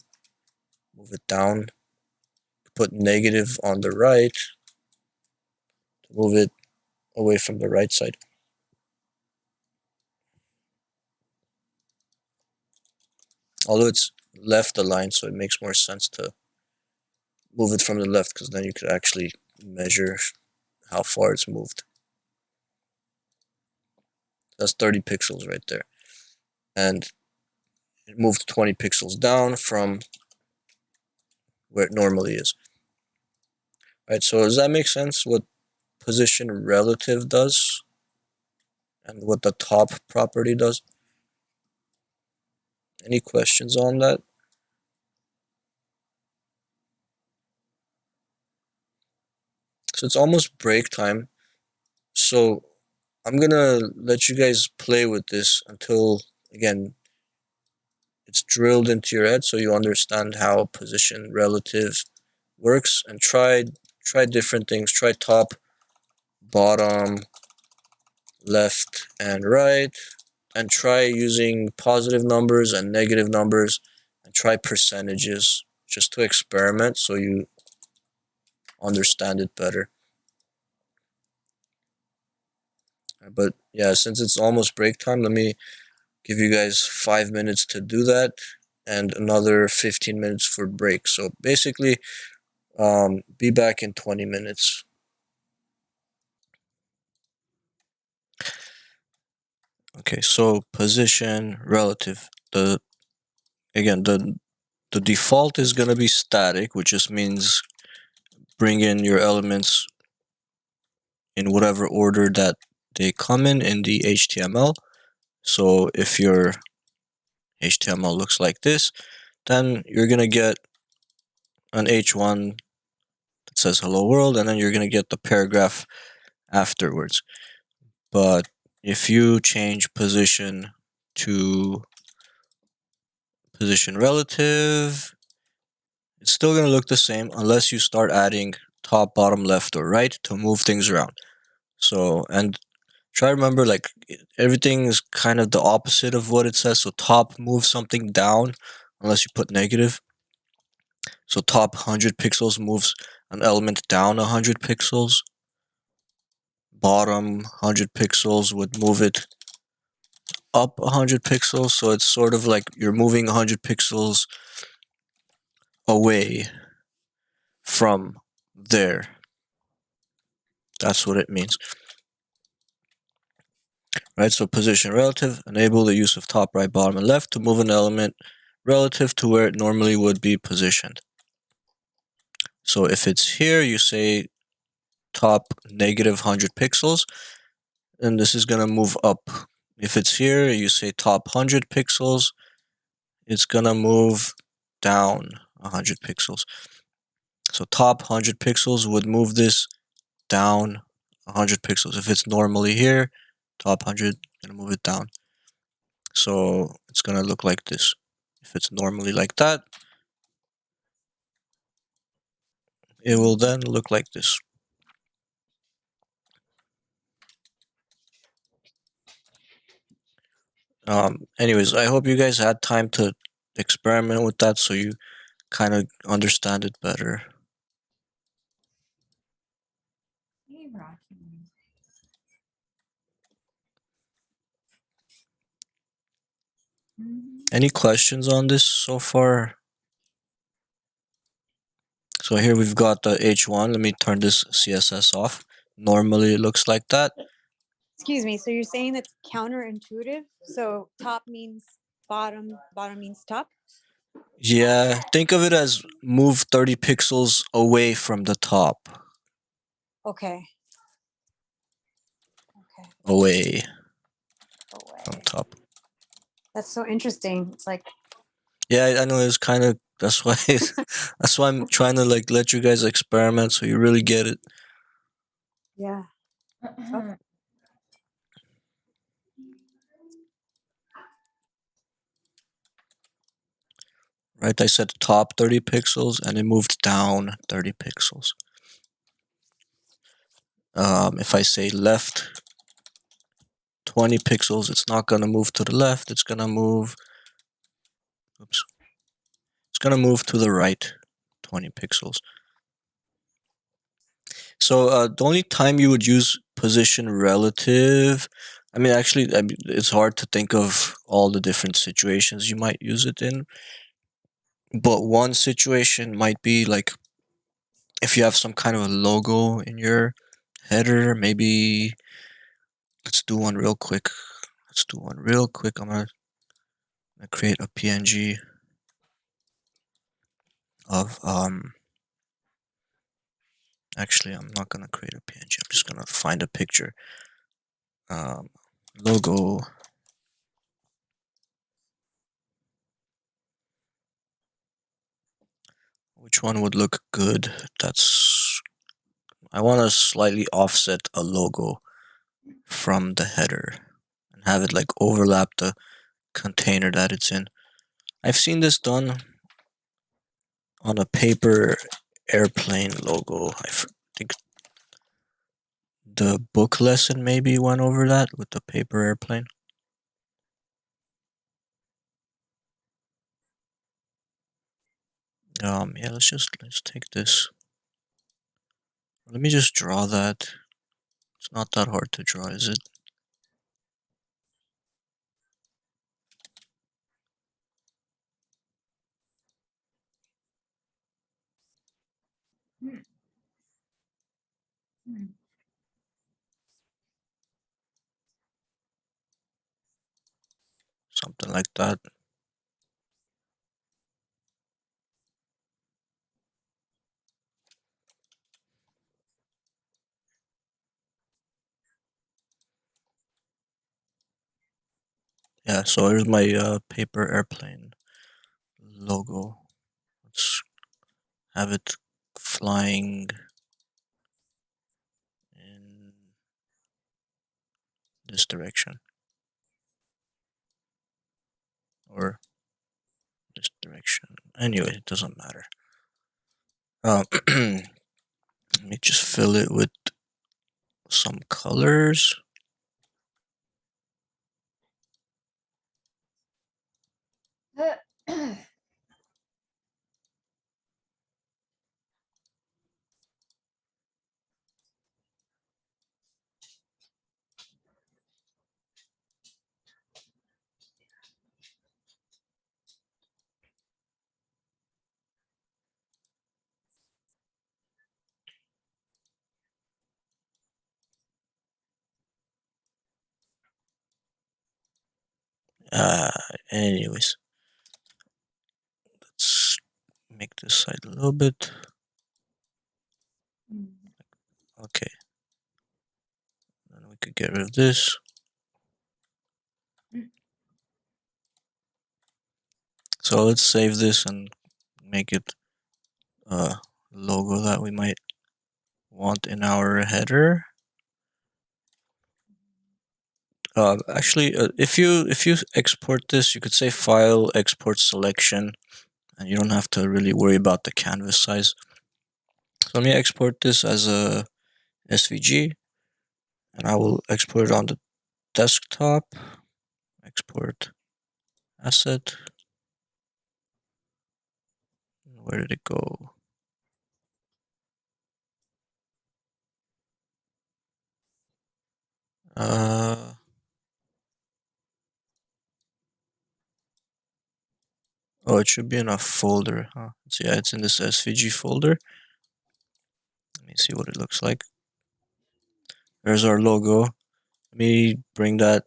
Move it down. Put negative on the right to move it away from the right side. Although it's left aligned, so it makes more sense to move it from the left, because then you could actually measure how far it's moved. That's 30 pixels right there. And it moved 20 pixels down from where it normally is. Alright, so does that make sense what position relative does and what the top property does? Any questions on that? So it's almost break time. So I'm gonna let you guys play with this until, again, it's drilled into your head so you understand how position relative works, and try different things. Try top, bottom, left, and right, and try using positive numbers and negative numbers, and try percentages just to experiment so you understand it better. But yeah, since it's almost break time, let me give you guys 5 minutes to do that and another 15 minutes for break. So basically, be back in 20 minutes. Okay, so position relative. Again, the default is going to be static, which just means bring in your elements in whatever order that they come in the HTML. So if your HTML looks like this, then you're going to get an H1 that says hello world, and then you're going to get the paragraph afterwards. But if you change position to position relative, it's still going to look the same unless you start adding top, bottom, left, or right to move things around. So, and try to remember, like, everything is kind of the opposite of what it says. So top moves something down unless you put negative. So top 100 pixels moves an element down 100 pixels. Bottom 100 pixels would move it up 100 pixels, so it's sort of like you're moving 100 pixels away from there. That's what it means. Right, so position relative, enable the use of top, right, bottom, and left to move an element relative to where it normally would be positioned. So if it's here, you say top negative 100 pixels, and this is gonna move up. If it's here, you say top 100 pixels, it's gonna move down 100 pixels. So top 100 pixels would move this down 100 pixels. If it's normally here, top 100, gonna move it down. So it's gonna look like this. If it's normally like that, it will then look like this. Anyways, I hope you guys had time to experiment with that so you kind of understand it better. Hey, Rocky. Mhm. Any questions on this so far? So here we've got the H1. Let me turn this CSS off. Normally it looks like that. Excuse me. So you're saying that's counterintuitive? So top means bottom, bottom means top? Yeah, think of it as move 30 pixels away from the top. Okay. Okay. Away Away. from top. That's so interesting. It's like, Yeah, I know it's kind of, that's why that's why I'm trying to like let you guys experiment so you really get it. yeah. Okay. Right, I said top 30 pixels and it moved down 30 pixels. If I say left 20 pixels, it's not gonna move to the left, it's gonna move, oops, it's gonna move to the right 20 pixels. So the only time you would use position relative, I mean, actually, it's hard to think of all the different situations you might use it in. But one situation might be like if you have some kind of a logo in your header, maybe let's do one real quick. I'm gonna create a PNG of actually I'm not gonna create a PNG, I'm just gonna find a picture. Logo. Which one would look good? I want to slightly offset a logo from the header and have it like overlap the container that it's in. I've seen this done on a paper airplane logo. Think the book lesson maybe went over that with the paper airplane. Yeah, let's take this. Let me just draw that. It's not that hard to draw, is it? Hmm. Something like that. Yeah, so here's my paper airplane logo. Let's have it flying in this direction or this direction. Anyway, it doesn't matter. Let me just fill it with some colors. Anyways, let's make this side a little bit. Okay. Then we could get rid of this. So let's save this and make it a logo that we might want in our header. Actually, if you export this, you could say File, Export Selection, and you don't have to really worry about the canvas size. So let me export this as a SVG, and I will export it on the desktop. Export asset. Where did it go? Oh, it should be in a folder, huh? So yeah, it's in this SVG folder. Let me see what it looks like. There's our logo. Let me bring that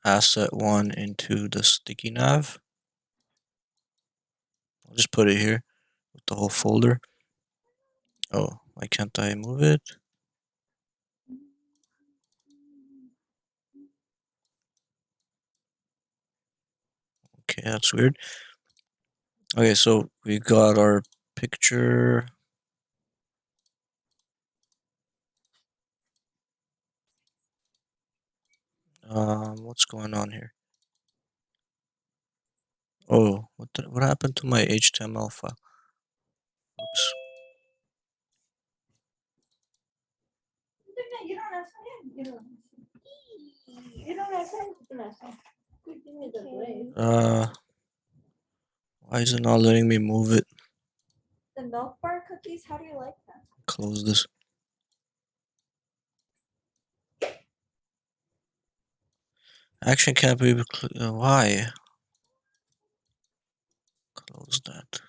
asset one into the sticky nav. I'll just put it here with the whole folder. Oh, why can't I move it? Okay, that's weird. Okay, so we got our picture. What's going on here? Oh, what happened to my HTML file? Oops. Why is it not letting me move it? The milk bar cookies, how do you like them? Close this. Action can't be. Why? Close that.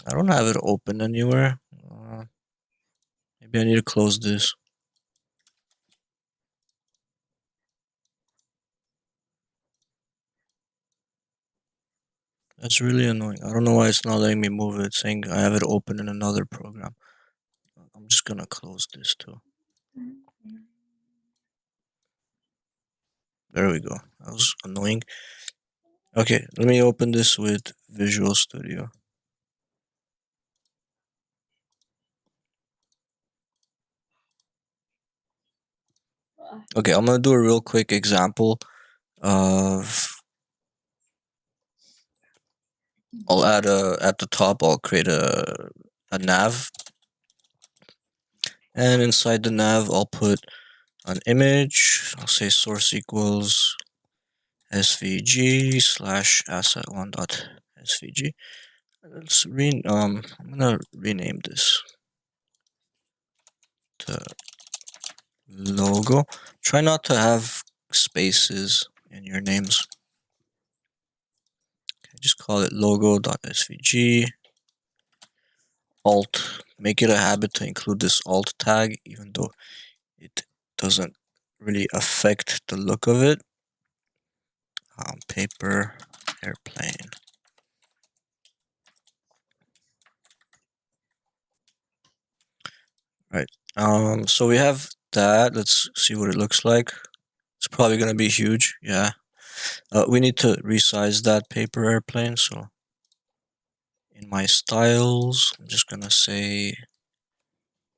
I don't have it open anywhere. Maybe I need to close this. That's really annoying. I don't know why it's not letting me move it. It's saying I have it open in another program. I'm just gonna close this too. There we go. That was annoying. Okay, let me open this with Visual Studio. Okay, I'm gonna do a real quick example of. I'll add at the top. I'll create a nav, and inside the nav, I'll put an image. I'll say source equals svg slash asset1 dot svg. Let's I'm gonna rename this to logo. Try not to have spaces in your names. Okay, just call it logo.svg. Alt. Make it a habit to include this alt tag, even though it doesn't really affect the look of it. Paper airplane. Right. So we have that. Let's see what it looks like. It's probably gonna be huge. Yeah. We need to resize that paper airplane. So in my styles, I'm just gonna say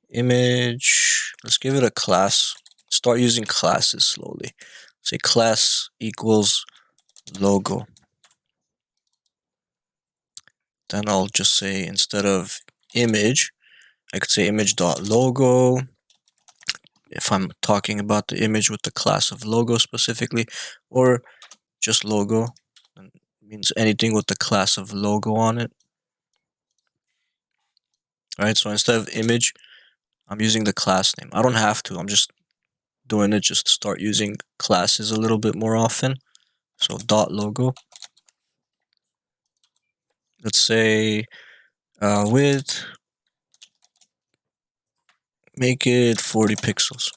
image. Let's give it a class. Start using classes slowly. Say class equals logo. Then I'll just say instead of image, I could say image.logo. If I'm talking about the image with the class of logo specifically, or just logo, and means anything with the class of logo on it. Alright, so instead of image, I'm using the class name. I don't have to, I'm just doing it just to start using classes a little bit more often. So dot logo. Let's say Width, make it 40 pixels.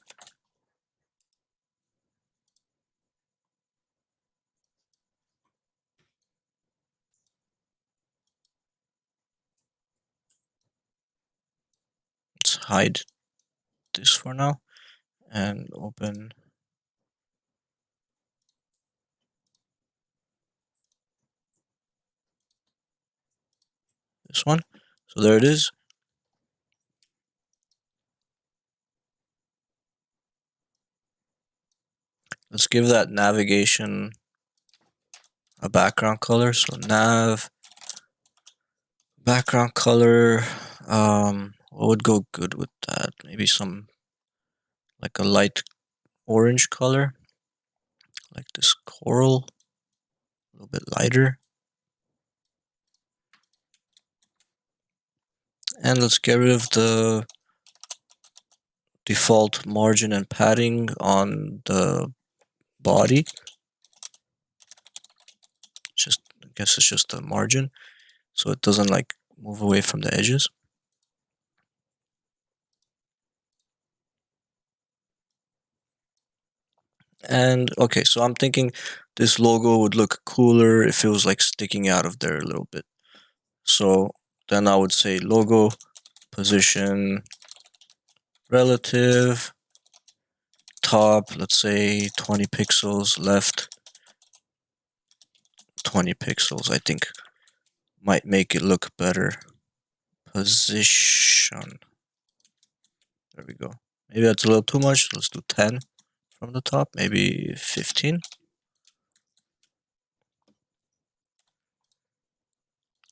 Let's hide this for now and open this one. So there it is. Let's give that navigation a background color. So nav background color. What would go good with that? Maybe some like a light orange color, like this coral, a little bit lighter. And let's get rid of the default margin and padding on the body. Just, I guess it's just the margin, so it doesn't like move away from the edges. And okay, so I'm thinking this logo would look cooler if it was like sticking out of there a little bit. So then I would say logo, position, relative, top, let's say 20 pixels, left 20 pixels, I think might make it look better. Position. There we go. Maybe that's a little too much. Let's do 10 from the top, maybe 15.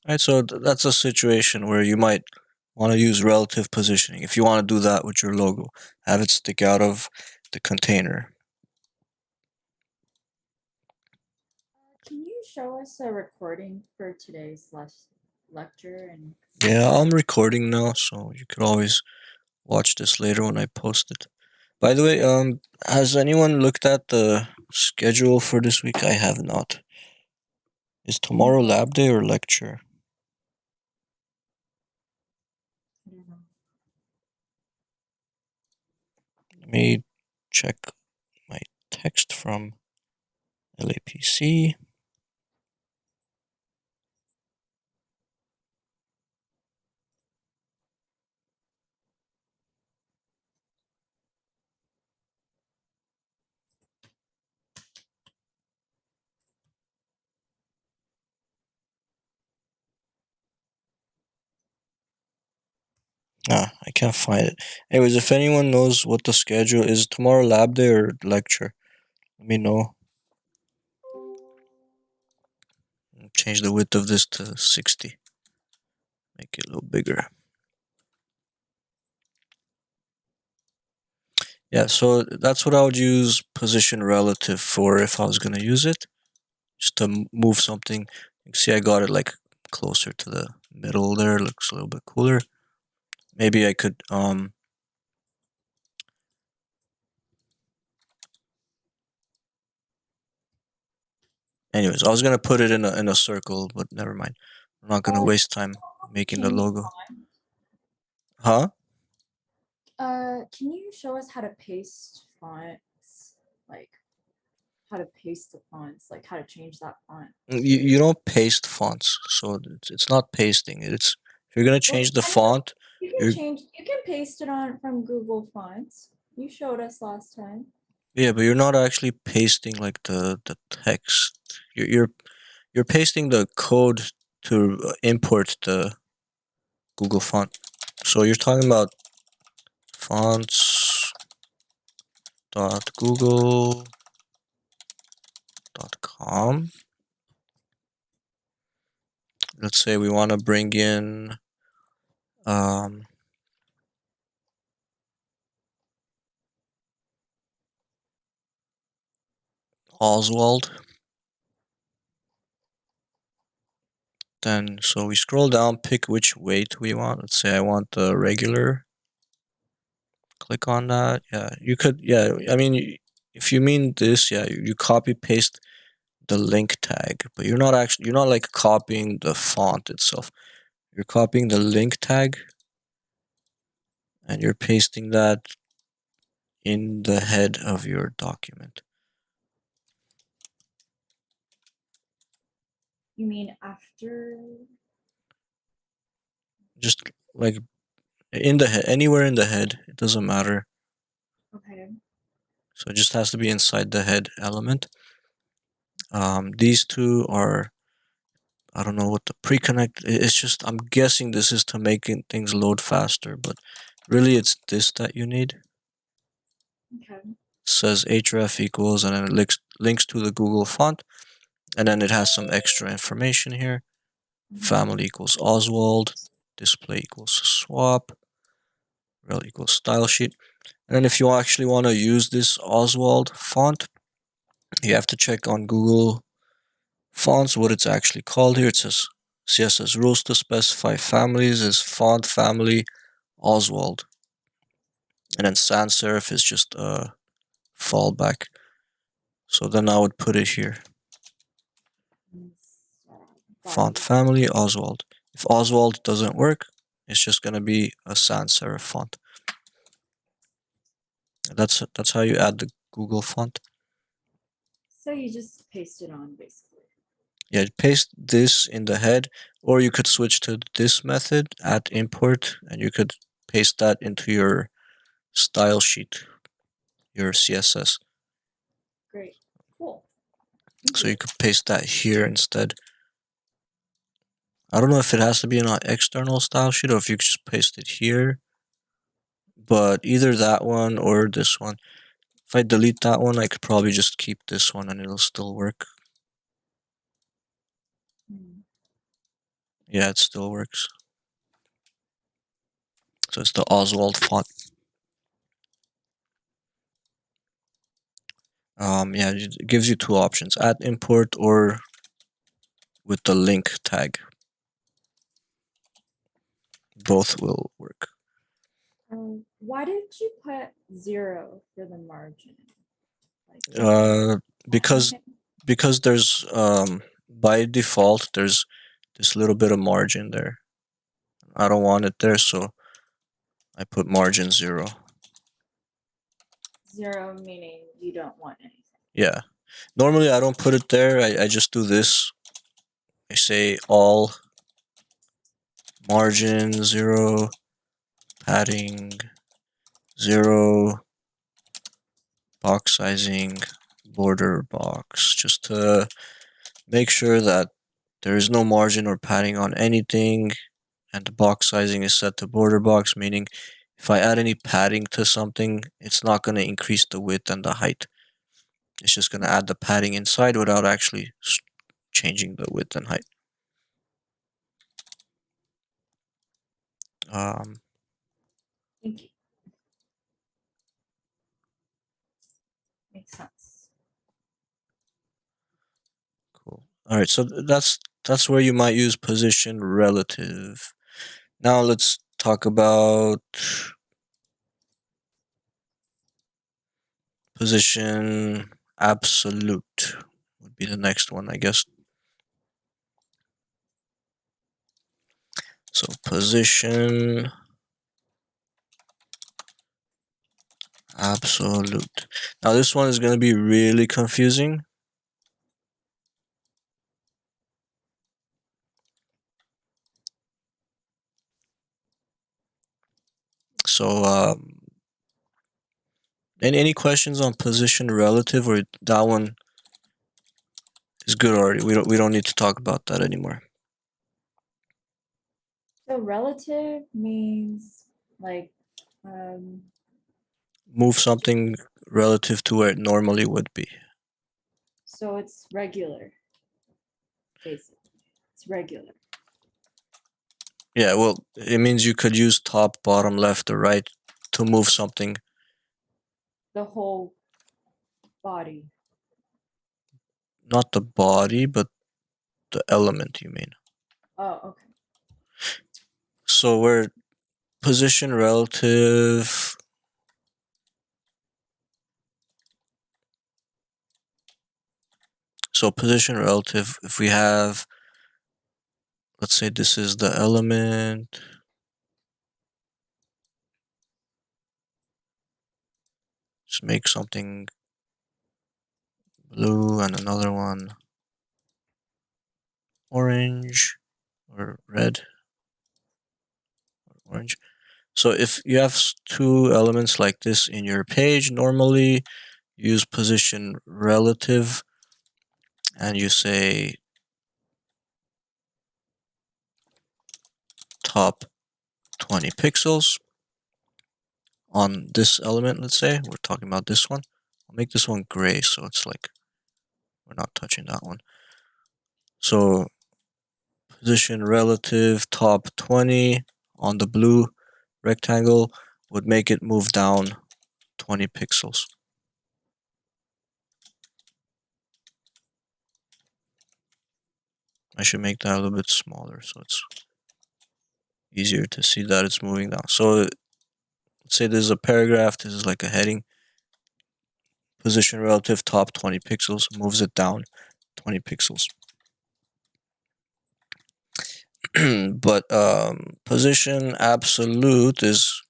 Alright, so that's a situation where you might want to use relative positioning. If you want to do that with your logo, have it stick out of the container. Can you show us a recording for today's lecture? And Yeah, I'm recording now, so you could always watch this later when I post it. By the way, has anyone looked at the schedule for this week? I have not. Is tomorrow lab day or lecture? I don't know. Let me check my text from LAPC. I can't find it. Anyways, if anyone knows what the schedule is, tomorrow lab day or lecture, let me know. Change the width of this to 60. Make it a little bigger. Yeah, so that's what I would use position relative for if I was going to use it. Just to move something. You can see I got it like closer to the middle there. Looks a little bit cooler. Maybe I could anyways, I was gonna put it in a circle, but never mind. I'm not gonna waste time making the Change logo. font. Huh? Can you show us how to paste fonts? Like how to paste the fonts, like how to change that font. You don't paste fonts, so it's not pasting. It's if you're gonna change the I know font, You can you're change. You can paste it on from Google Fonts. You showed us last time. yeah, but you're not actually pasting like the text. You're pasting the code to import the Google font. So you're talking about fonts dot google .com. Let's say we want to bring in Oswald. Then so we scroll down, pick which weight we want. Let's say I want the regular. Click on that. Yeah, you could. Yeah, I mean, if you mean this, yeah, you copy paste the link tag, but you're not like copying the font itself. you're copying the link tag and you're pasting that in the head of your document. You mean after? Just like in the head, anywhere in the head, it doesn't matter. Okay. So it just has to be inside the head element. These two are, I don't know what the pre-connect, it's just, I'm guessing this is to make things load faster, but really it's this that you need. Okay. It says href equals, and then it links to the Google font, and then it has some extra information here. Family equals Oswald, display equals swap, rel equals style sheet. And then if you actually want to use this Oswald font, you have to check on Google Fonts what it's actually called here. It says CSS rules to specify families is font family Oswald. And then sans serif is just a fallback. So then I would put it here. Font family Oswald. If Oswald doesn't work, it's just gonna be a sans serif font. That's how you add the Google font. So you just paste it on basically. Yeah, paste this in the head, or you could switch to this method at import, and you could paste that into your style sheet, your CSS. Great. Cool. Thank So you. you could paste that here instead. I don't know if it has to be in an external style sheet or if you could just paste it here. But either that one or this one. If I delete that one, I could probably just keep this one and it'll still work. Hmm. Yeah, it still works. So it's the Oswald font. Yeah, it gives you two options: at import or with the link tag. Both will work. Why did you put 0 for the margin? Like, Because okay. there's by default there's this little bit of margin there. I don't want it there, so I put margin 0. 0 meaning you don't want anything. Yeah. Normally I don't put it there. I just do this. I say all margin 0, padding 0, box sizing, border box, just to make sure that there is no margin or padding on anything, and the box sizing is set to border box, meaning if I add any padding to something, it's not going to increase the width and the height. It's just going to add the padding inside without actually changing the width and height. Thank you. Makes sense. Cool. All right, so that's where you might use position relative. Now let's talk about position absolute. Would be the next one, I guess. So position absolute. Now this one is going to be really confusing. So any questions on position relative, or that one is good already? We don't need to talk about that anymore. So relative means like Move something relative to where it normally would be. so it's regular. Basically. It's regular. Yeah, well, it means you could use top, bottom, left, or right to move something. The whole body. Not the body, but the element, you mean. Oh, okay. So where position relative. So position relative, if we have let's say this is the element. Just make something blue and another one orange or red or orange. So if you have two elements like this in your page, normally use position relative and you say top 20 pixels on this element. Let's say we're talking about this one. I'll make this one gray so it's like we're not touching that one. So position relative top 20 on the blue rectangle would make it move down 20 pixels. I should make that a little bit smaller so it's easier to see that it's moving down. So let's say this is a paragraph, this is like a heading. Position relative top 20 pixels moves it down 20 pixels. But position absolute is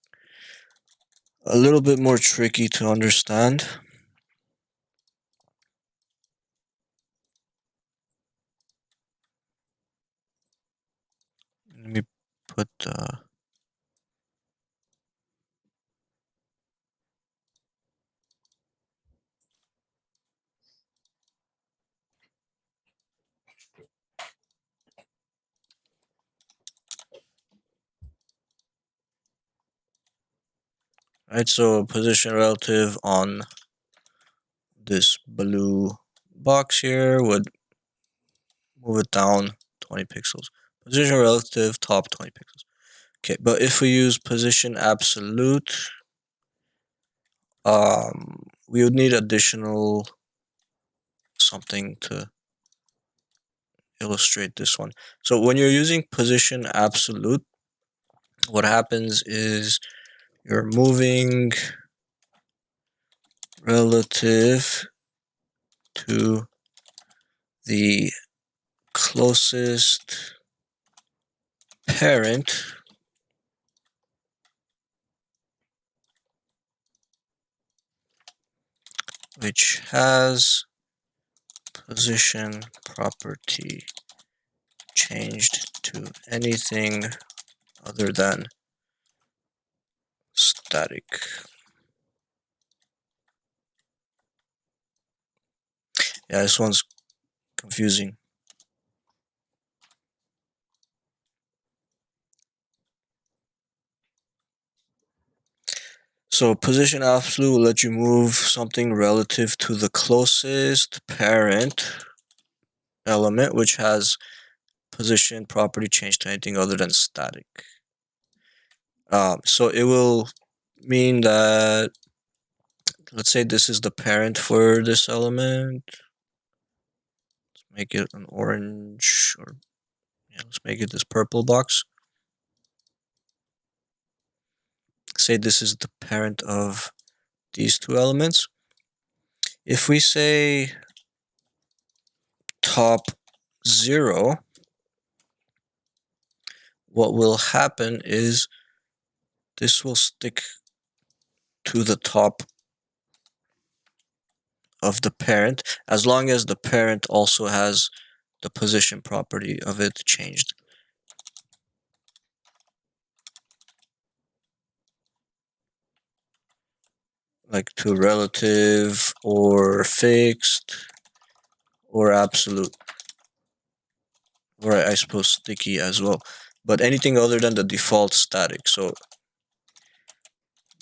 a little bit more tricky to understand. Let me put right, so position relative on this blue box here would move it down 20 pixels. Position relative top 20 pixels. Okay, but if we use position absolute, we would need additional something to illustrate this one. So when you're using position absolute, what happens is you're moving relative to the closest parent which has position property changed to anything other than static. Yeah, this one's confusing. So position absolute will let you move something relative to the closest parent element which has position property changed to anything other than static. So it will mean that, let's say this is the parent for this element. Let's make it an orange, or yeah, let's make it this purple box. Say this is the parent of these two elements. If we say top 0, what will happen is this will stick to the top of the parent as long as the parent also has the position property of it changed. Like to relative or fixed or absolute, or I suppose sticky as well, but anything other than the default static, so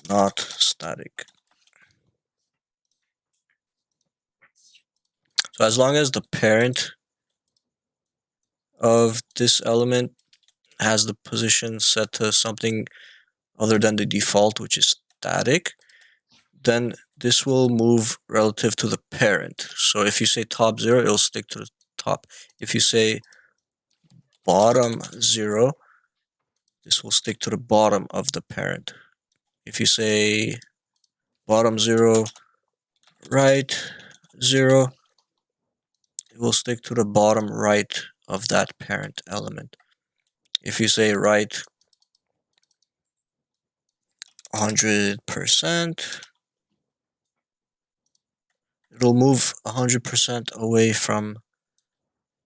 not static. So as long as the parent of this element has the position set to something other than the default, which is static, then this will move relative to the parent. So if you say top 0, it'll stick to the top. If you say bottom 0, this will stick to the bottom of the parent. If you say bottom 0, right 0, it will stick to the bottom right of that parent element. if you say right 100%, it'll move 100% away from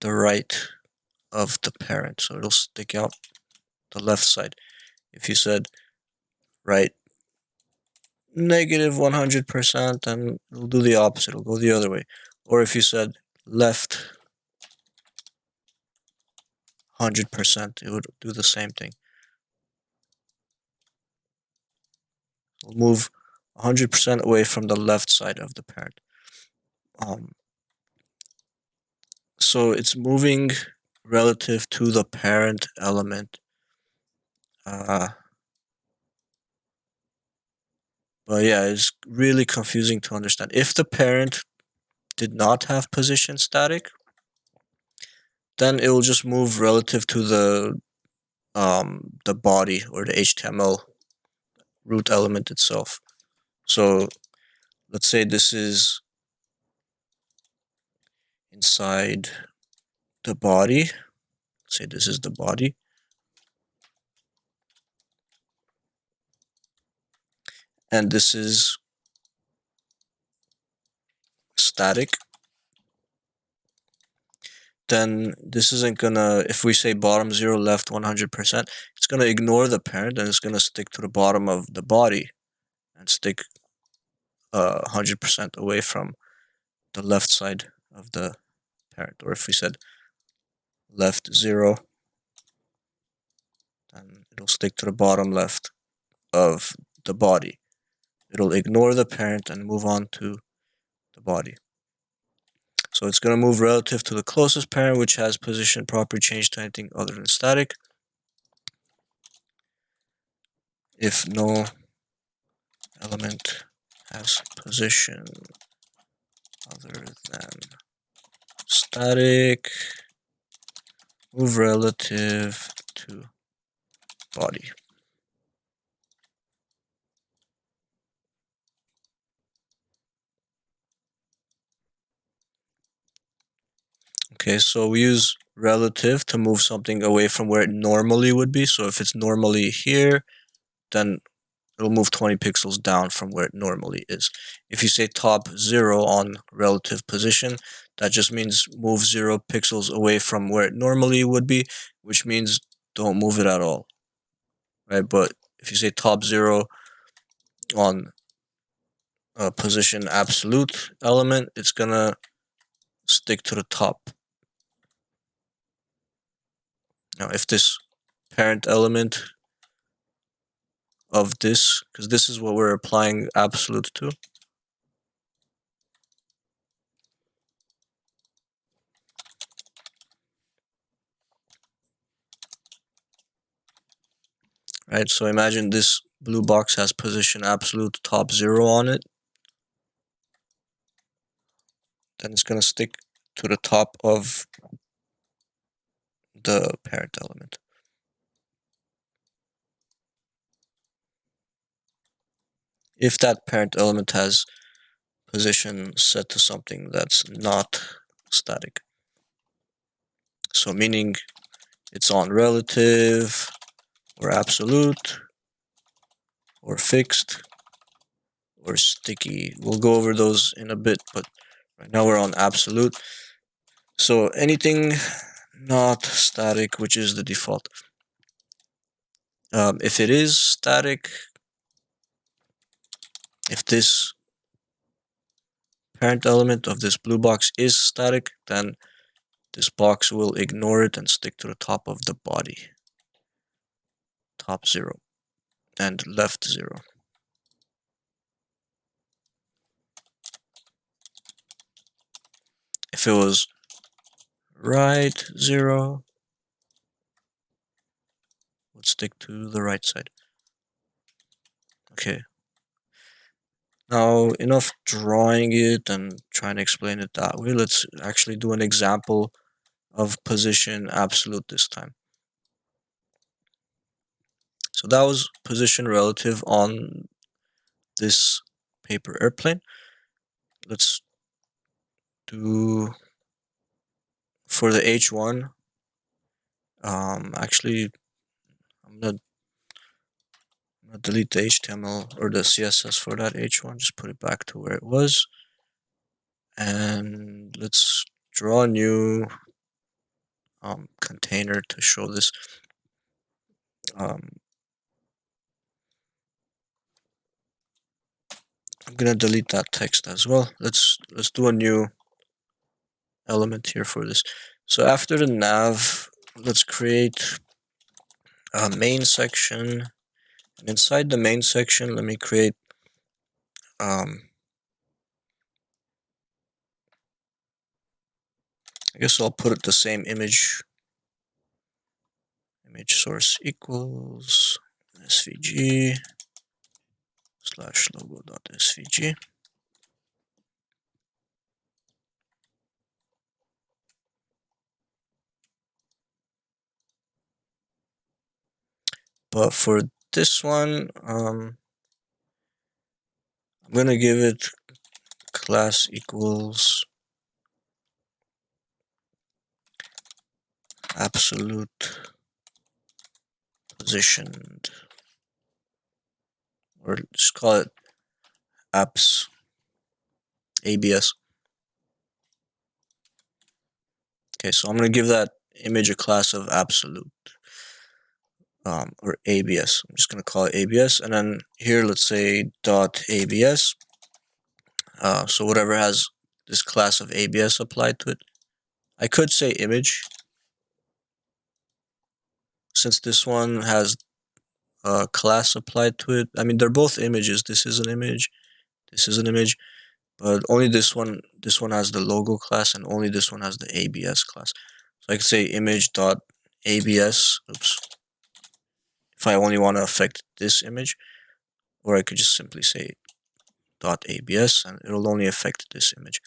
the right of the parent, so it'll stick out the left side. If you said right negative 100%, then it'll do the opposite, it'll go the other way. Or if you said left 100%, it would do the same thing. It'll move 100% away from the left side of the parent. So it's moving relative to the parent element. But yeah, it's really confusing to understand. If the parent did not have position static, then it will just move relative to the body or the HTML root element itself. So let's say this is inside the body. Say this is the body. And this is static. Then this isn't gonna, if we say bottom 0, left 100%, it's gonna ignore the parent and it's gonna stick to the bottom of the body and stick 100% away from the left side of the parent. Or if we said left 0, then it'll stick to the bottom left of the body. It'll ignore the parent and move on to the body. So it's going to move relative to the closest parent, which has position property changed to anything other than static. If no element has position other than static, move relative to body. Okay, so we use relative to move something away from where it normally would be. So if it's normally here, then it'll move 20 pixels down from where it normally is. If you say top 0 on relative position, that just means move 0 pixels away from where it normally would be, which means don't move it at all. Right? But if you say top 0 on position absolute element, it's gonna stick to the top. Now, if this parent element of this, because this is what we're applying absolute to, right? So imagine this blue box has position absolute top 0 on it. Then it's going to stick to the top of the parent element. If that parent element has position set to something that's not static. So meaning it's on relative or absolute or fixed or sticky. We'll go over those in a bit, but right now we're on absolute. So anything not static, which is the default. If it is static, if this parent element of this blue box is static, then this box will ignore it and stick to the top of the body. Top 0 and left 0. If it was right 0, would stick to the right side. Okay. Now, enough drawing it and trying to explain it that way. Let's actually do an example of position absolute this time. So that was position relative on this paper airplane. Let's do for the H1. Actually, I'm gonna delete the HTML or the CSS for that H1, just put it back to where it was. And let's draw a new container to show this. I'm gonna delete that text as well. Let's do a new element here for this. So after the nav, let's create a main section. And inside the main section, let me create I guess I'll put it the same image source equals svg / logo.svg. But for this one, I'm gonna give it class equals absolute positioned, or just call it apps ABS. Okay, so I'm gonna give that image a class of absolute, or ABS. I'm just gonna call it ABS, and then here let's say dot ABS. So whatever has this class of ABS applied to it. I could say image, since this one has a class applied to it. I mean, they're both images. This is an image, this is an image, but only this one has the logo class, and only this one has the ABS class. So I could say image dot ABS. Oops. If I only want to affect this image, or I could just simply say dot ABS, and it'll only affect this image.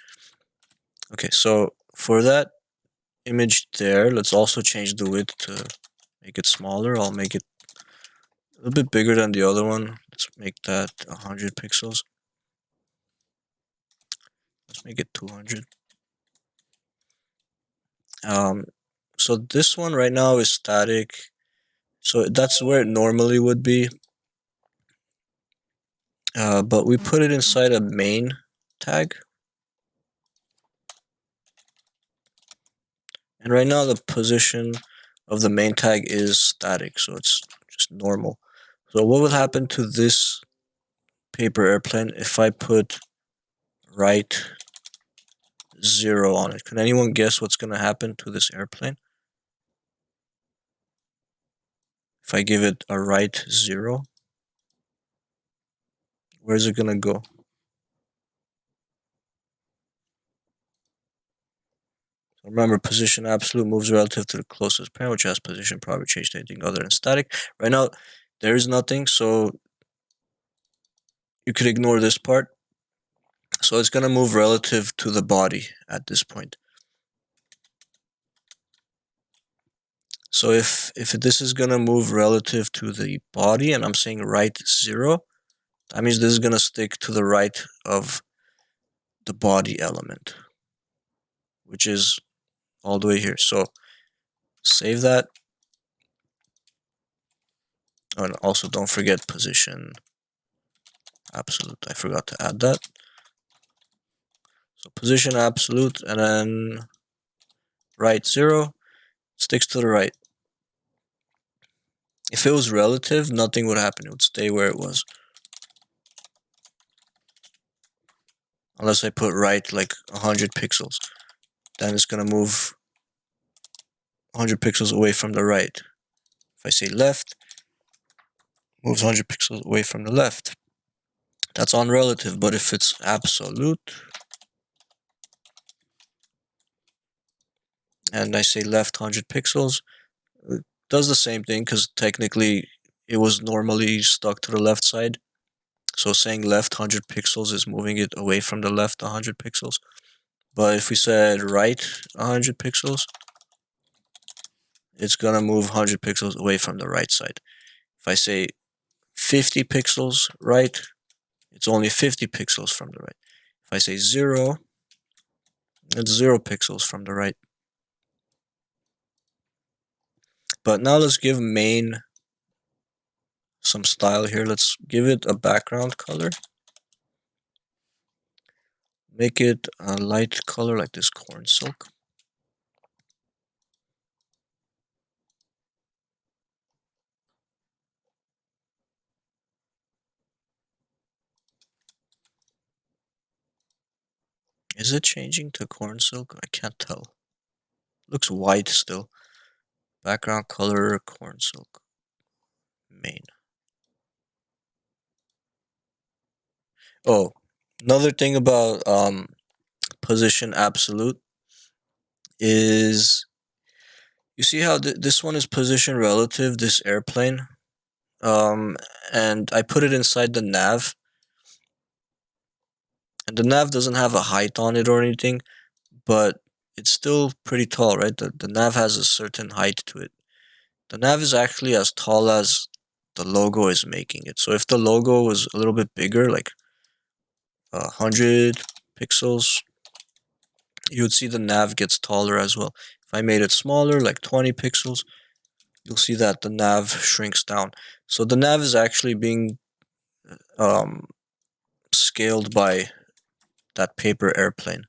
Okay, so for that image there, let's also change the width to make it smaller. I'll make it a little bit bigger than the other one. Let's make that 100 pixels. Let's make it 200. So this one right now is static. So that's where it normally would be. But we put it inside a main tag. And right now the position of the main tag is static, so it's just normal. So what would happen to this paper airplane if I put right 0 on it? Can anyone guess what's going to happen to this airplane if I give it a right 0? Where's it going to go? So remember, position absolute moves relative to the closest parent, which has position probably changed to anything other than static. Right now, there is nothing, so you could ignore this part. So it's going to move relative to the body at this point. So if this is going to move relative to the body, and I'm saying right 0, that means this is going to stick to the right of the body element, which is all the way here. So save that. Oh, and also don't forget position absolute. I forgot to add that. So position absolute, and then right 0 sticks to the right. If it was relative, nothing would happen. It would stay where it was. Unless I put right like 100 pixels. Then it's going to move 100 pixels away from the right. If I say left, moves 100 pixels away from the left. That's on relative, but if it's absolute, and I say left 100 pixels, it does the same thing because technically it was normally stuck to the left side. So saying left 100 pixels is moving it away from the left 100 pixels. But if we said right 100 pixels, it's gonna move 100 pixels away from the right side. If I say 50 pixels right, it's only 50 pixels from the right. If I say 0, it's 0 pixels from the right. But now let's give main some style here. Let's give it a background color. Make it a light color like this corn silk. Is it changing to corn silk? I can't tell. Looks white still. Background color, corn silk. Main. Oh, another thing about position absolute is, you see how this one is position relative, this airplane, and I put it inside the nav, and the nav doesn't have a height on it or anything, but it's still pretty tall, right? The nav has a certain height to it. The nav is actually as tall as the logo is making it. So if the logo was a little bit bigger, like 100 pixels, you would see the nav gets taller as well. If I made it smaller, like 20 pixels, you'll see that the nav shrinks down. So the nav is actually being scaled by that paper airplane.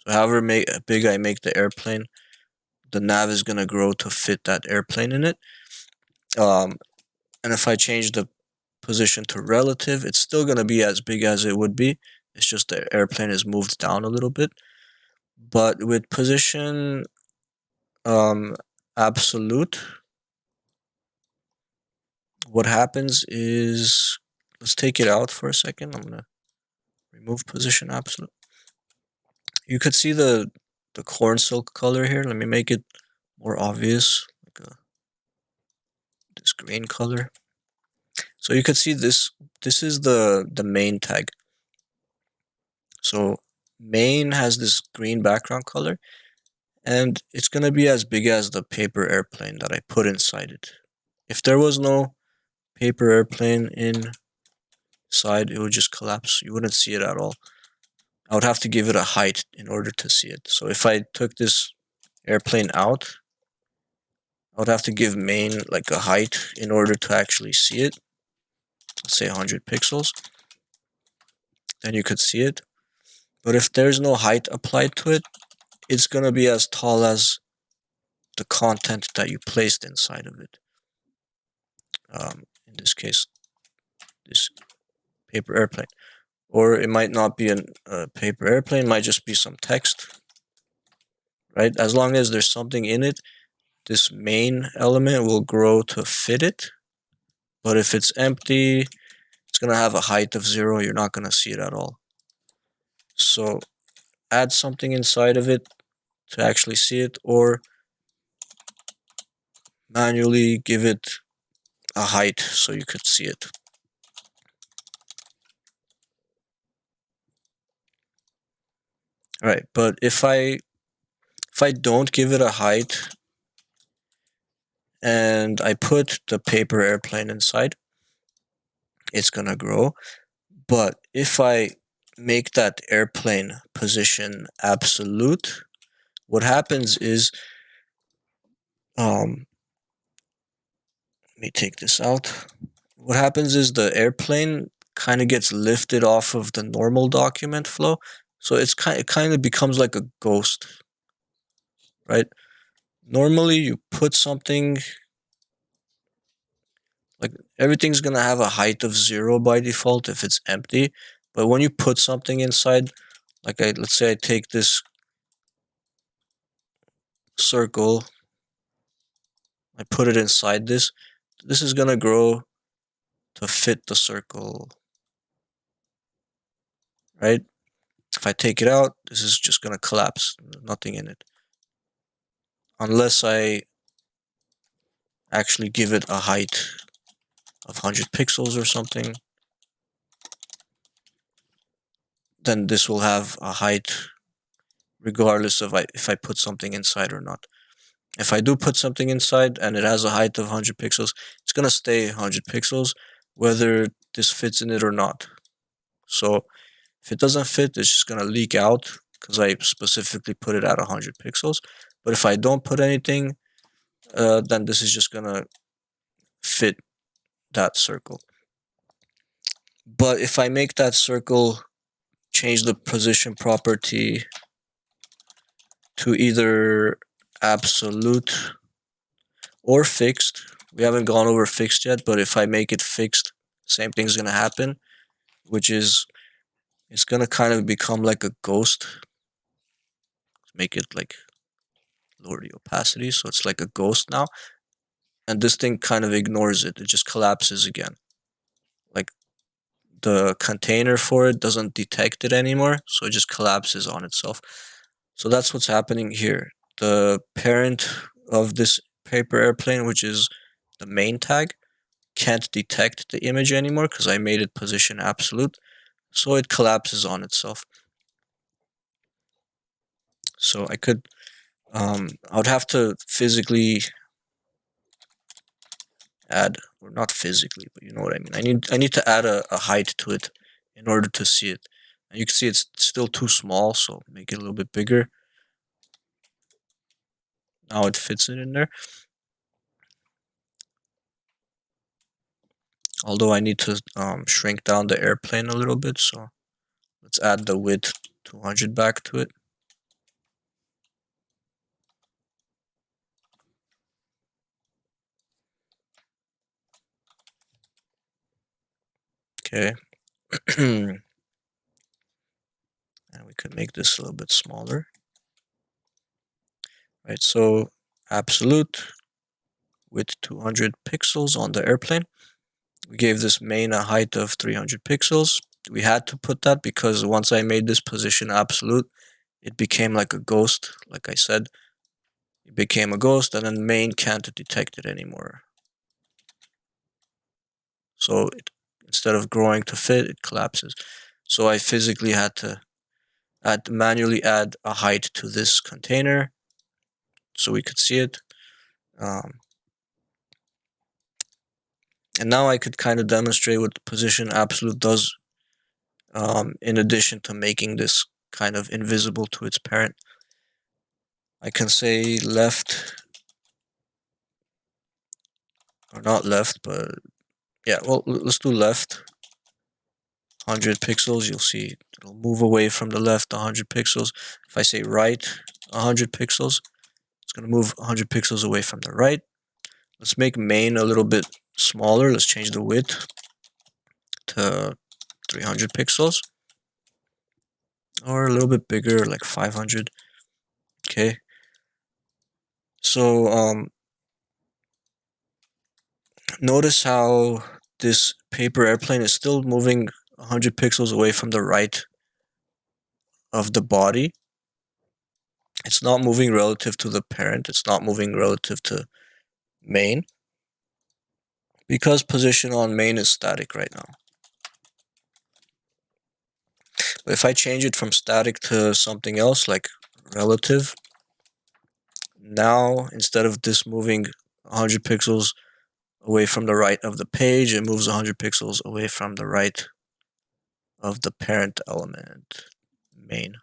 So however big I make the airplane, the nav is going to grow to fit that airplane in it. And if I change the position to relative, it's still going to be as big as it would be. It's just the airplane is moved down a little bit. But with position absolute, what happens is, let's take it out for a second. I'm going to remove position absolute. You could see the corn silk color here. Let me make it more obvious, like this green color. So you could see this is the main tag. So main has this green background color, and it's going to be as big as the paper airplane that I put inside it. If there was no paper airplane inside, it would just collapse. You wouldn't see it at all. I would have to give it a height in order to see it. So if I took this airplane out, I would have to give main like a height in order to actually see it. Let's say 100 pixels. Then you could see it. But if there's no height applied to it, it's going to be as tall as the content that you placed inside of it. In this case, this paper airplane. Or it might not be a paper airplane, it might just be some text. Right? As long as there's something in it, this main element will grow to fit it. But if it's empty, it's going to have a height of 0. You're not going to see it at all. So add something inside of it to actually see it, or manually give it a height so you could see it. Right, but if I don't give it a height and I put the paper airplane inside, it's gonna grow. But if I make that airplane position absolute, what happens is, let me take this out. What happens is the airplane kind of gets lifted off of the normal document flow. So it kind of becomes like a ghost, right? Normally you put something, like everything's going to have a height of 0 by default if it's empty. But when you put something inside, like let's say I take this circle, I put it inside this is going to grow to fit the circle, right? If I take it out, this is just going to collapse, nothing in it. Unless I actually give it a height of 100 pixels or something, then this will have a height regardless of if I put something inside or not. If I do put something inside and it has a height of 100 pixels, it's going to stay 100 pixels whether this fits in it or not. So if it doesn't fit, it's just going to leak out because I specifically put it at 100 pixels. But if I don't put anything, then this is just going to fit that circle. But if I make that circle change the position property to either absolute or fixed, we haven't gone over fixed yet, but if I make it fixed, same thing's gonna happen, which is it's gonna kind of become like a ghost. Make it like lower the opacity, so it's like a ghost now. And this thing kind of ignores it. It just collapses again. Like the container for it doesn't detect it anymore, so it just collapses on itself. So that's what's happening here. The parent of this paper airplane, which is the main tag, can't detect the image anymore because I made it position absolute. So it collapses on itself. So I could, I would have to physically add, or not physically, but you know what I mean. I need to add a height to it in order to see it. And you can see it's still too small, so make it a little bit bigger. Now it fits it in there. Although I need to shrink down the airplane a little bit, so let's add the width 200 back to it. Okay. And we could make this a little bit smaller. Right, so absolute width 200 pixels on the airplane. We gave this main a height of 300 pixels. We had to put that because once I made this position absolute, it became like a ghost. Like I said, it became a ghost, and then main can't detect it anymore. So instead of growing to fit, it collapses. So I physically had to manually add a height to this container so we could see it. And now I could kind of demonstrate what the position absolute does, in addition to making this kind of invisible to its parent. I can say left, or not left, but yeah, well, let's do left 100 pixels. You'll see it'll move away from the left 100 pixels. If I say right 100 pixels, it's going to move 100 pixels away from the right. Let's make main a little bit smaller. Let's change the width to 300 pixels, or a little bit bigger, like 500. Okay. So notice how this paper airplane is still moving 100 pixels away from the right of the body. It's not moving relative to the parent. It's not moving relative to main, because position on main is static right now. But if I change it from static to something else, like relative, now instead of this moving 100 pixels away from the right of the page, it moves 100 pixels away from the right of the parent element, main.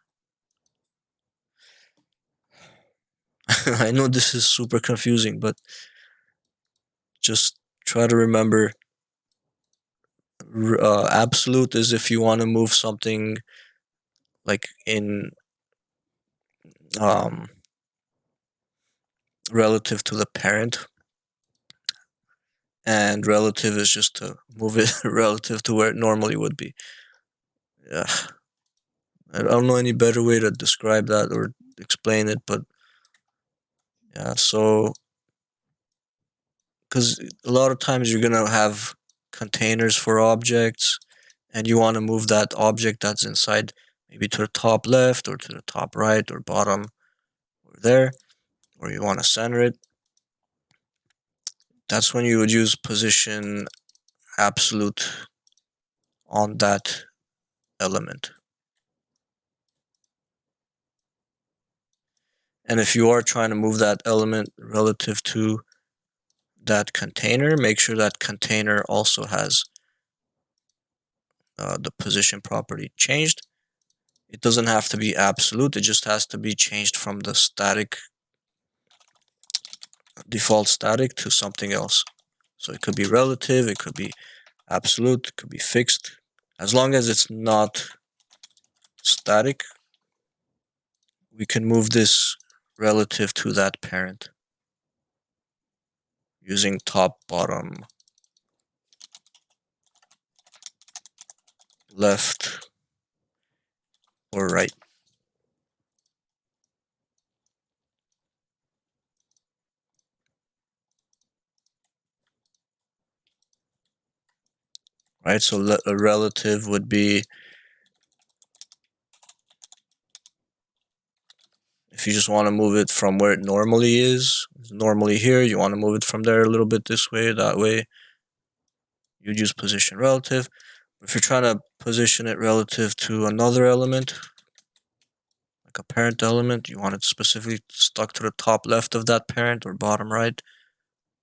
I know this is super confusing, but just try to remember, absolute is if you want to move something like in relative to the parent, and relative is just to move it relative to where it normally would be. Yeah, I don't know any better way to describe that or explain it, but yeah, so because a lot of times you're gonna have containers for objects, and you want to move that object that's inside maybe to the top left or to the top right or bottom or there, or you want to center it. That's when you would use position absolute on that element. And if you are trying to move that element relative to that container, make sure that container also has the position property changed. It doesn't have to be absolute, it just has to be changed from the static, default static, to something else. So it could be relative, it could be absolute, it could be fixed. As long as it's not static, we can move this relative to that parent using top, bottom, left, or right. Right, so a relative would be, if you just want to move it from where it normally is, normally here, you want to move it from there a little bit this way, that way, you'd use position relative. If you're trying to position it relative to another element, like a parent element, you want it specifically stuck to the top left of that parent, or bottom right,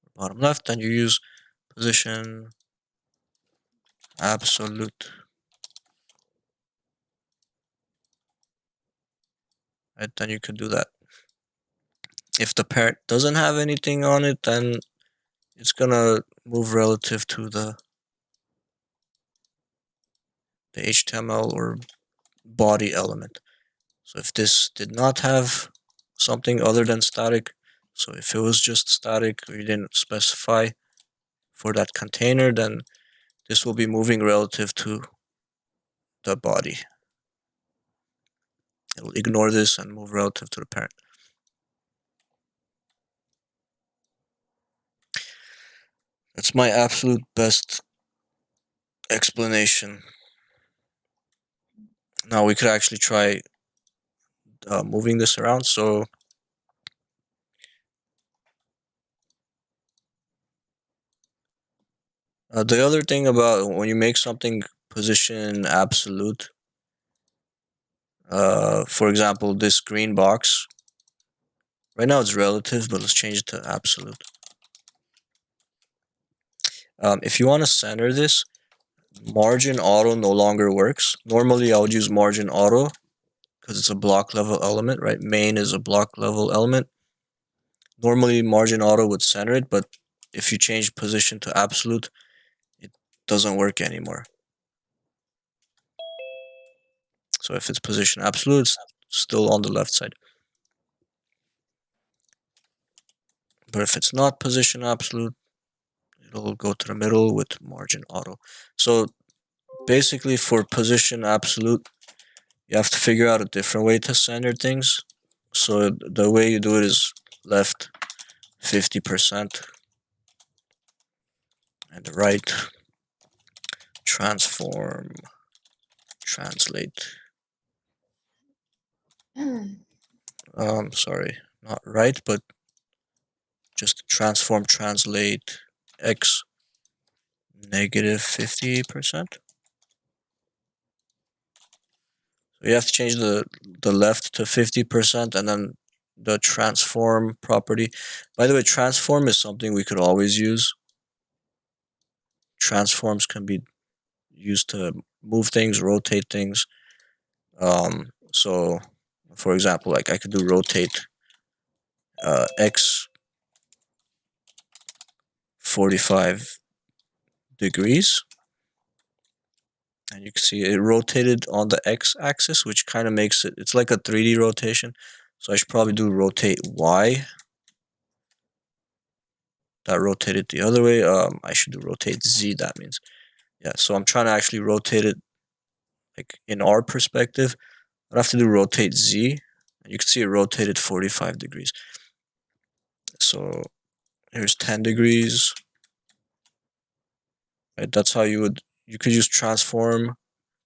or bottom left, then you use position absolute. Right, then you could do that. If the parent doesn't have anything on it, then it's gonna move relative to the HTML or body element. So if this did not have something other than static, so if it was just static or you didn't specify for that container, then this will be moving relative to the body. It will ignore this and move relative to the parent. That's my absolute best explanation. Now we could actually try moving this around. So the other thing about when you make something position absolute, for example, this green box, right now it's relative, but let's change it to absolute. If you want to center this, margin auto no longer works. Normally I would use margin auto because it's a block level element, right? Main is a block level element. Normally margin auto would center it, but if you change position to absolute, it doesn't work anymore. So if it's position absolute, it's still on the left side. But if it's not position absolute, it'll go to the middle with margin auto. So basically for position absolute, you have to figure out a different way to center things. So the way you do it is left 50% and the right transform translate. Sorry, not right, but just transform translate x negative 50%. So you have to change the left to 50% and then the transform property. By the way, transform is something we could always use. Transforms can be used to move things, rotate things. So for example, like I could do rotate x 45 degrees, and you can see it rotated on the x-axis, which kind of makes it, it's like a 3D rotation. So I should probably do rotate y. That rotated the other way. I should do rotate z, that means. Yeah, so I'm trying to actually rotate it, like in our perspective, I'd have to do rotate z, and you can see it rotated 45 degrees. So here's 10 degrees. Right, that's how you could use transform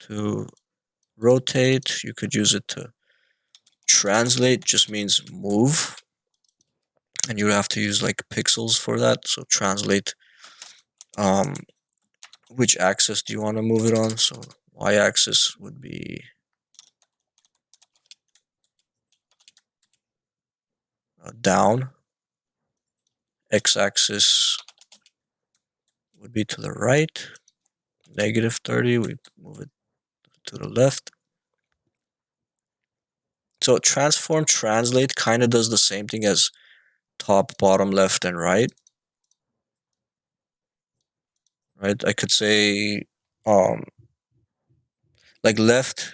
to rotate. You could use it to translate, just means move. And you would have to use like pixels for that. So translate, which axis do you want to move it on? So y-axis would be down. X-axis would be to the right. Negative 30, we move it to the left. So transform translate kind of does the same thing as top, bottom, left, and right. right? I could say like left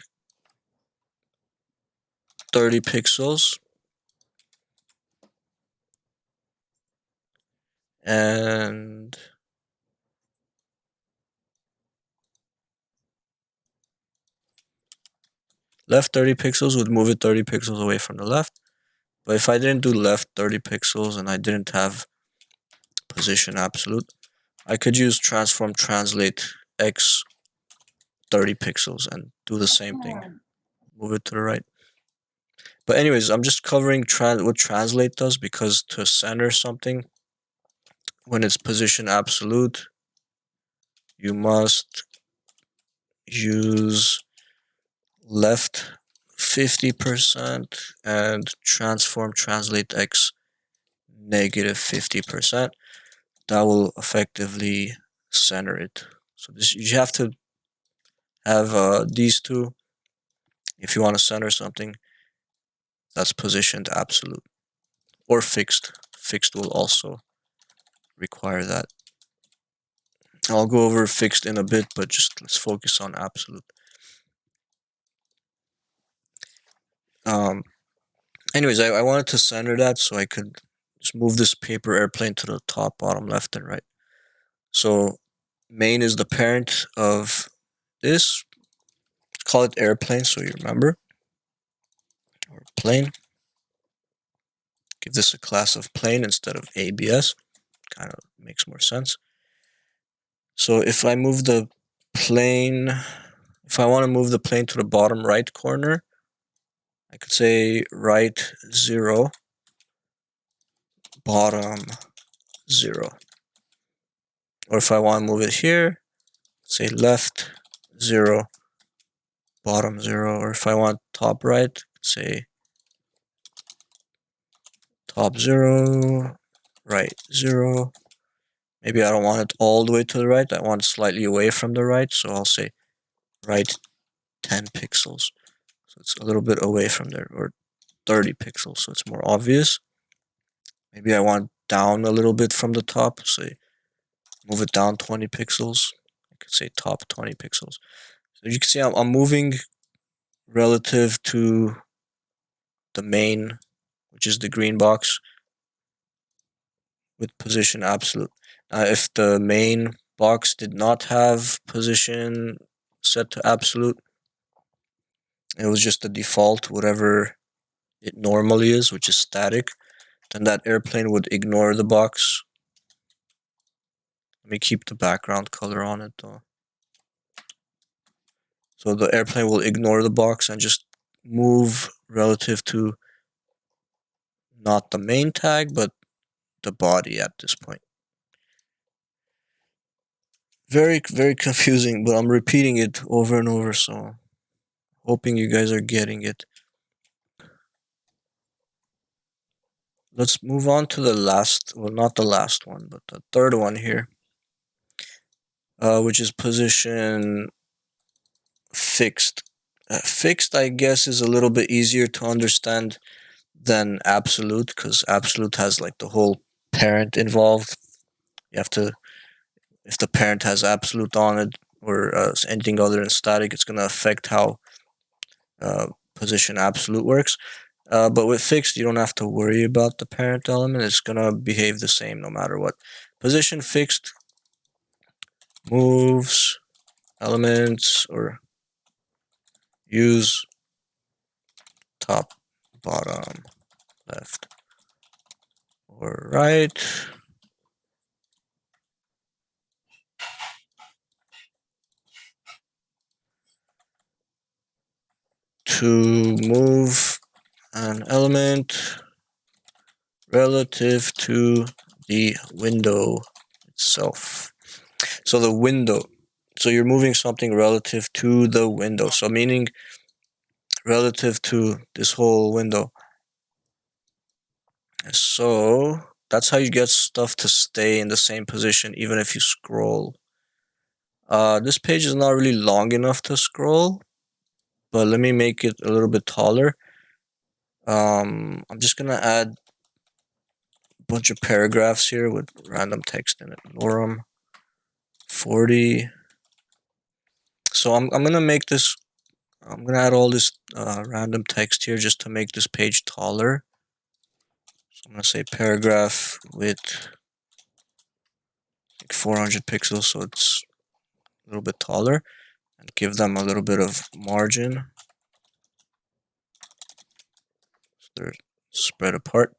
30 pixels and left 30 pixels would move it 30 pixels away from the left. But if I didn't do left 30 pixels and I didn't have position absolute, I could use transform translate x 30 pixels and do the same thing. Move it to the right. But anyways, I'm just covering what translate does, because to center something when it's position absolute, you must use left 50% and transform translate x negative 50%. That will effectively center it. So this, you have to have these two if you want to center something that's positioned absolute or fixed. Fixed will also require that. I'll go over fixed in a bit, but just let's focus on absolute. Anyways, I wanted to center that so I could just move this paper airplane to the top, bottom, left, and right. So main is the parent of this. Call it airplane so you remember. Or plane. Give this a class of plane instead of ABS. Kind of makes more sense. So if I move the plane, if I want to move the plane to the bottom right corner, I could say right 0, bottom 0. Or if I want to move it here, say left 0, bottom 0. Or if I want top right, say top 0, right 0. Maybe I don't want it all the way to the right. I want it slightly away from the right. So I'll say right 10 pixels. So it's a little bit away from there, or 30 pixels. So it's more obvious. Maybe I want down a little bit from the top. Say move it down 20 pixels. I could say top 20 pixels. So you can see I'm moving relative to the main, which is the green box, with position absolute. If the main box did not have position set to absolute, it was just the default, whatever it normally is, which is static, then that airplane would ignore the box. Let me keep the background color on it though. So the airplane will ignore the box and just move relative to not the main tag, but the body at this point. Very, very confusing, but I'm repeating it over and over, so hoping you guys are getting it. Let's move on to the last, well, not the last one, but the third one here, which is position fixed. Fixed, I guess, is a little bit easier to understand than absolute, because absolute has like the whole parent involved. You have to, if the parent has absolute on it or anything other than static, it's going to affect how position absolute works. But with fixed, you don't have to worry about the parent element. It's going to behave the same no matter what. Position fixed moves elements or use top, bottom, left, or right to move an element relative to the window itself. So the window, so you're moving something relative to the window. So meaning relative to this whole window. So that's how you get stuff to stay in the same position even if you scroll. This page is not really long enough to scroll, but let me make it a little bit taller. I'm just gonna add a bunch of paragraphs here with random text in it. Lorem 40. So I'm gonna make this, I'm gonna add all this random text here just to make this page taller. So I'm gonna say paragraph width like 400 pixels, so it's a little bit taller, and give them a little bit of margin so they're spread apart.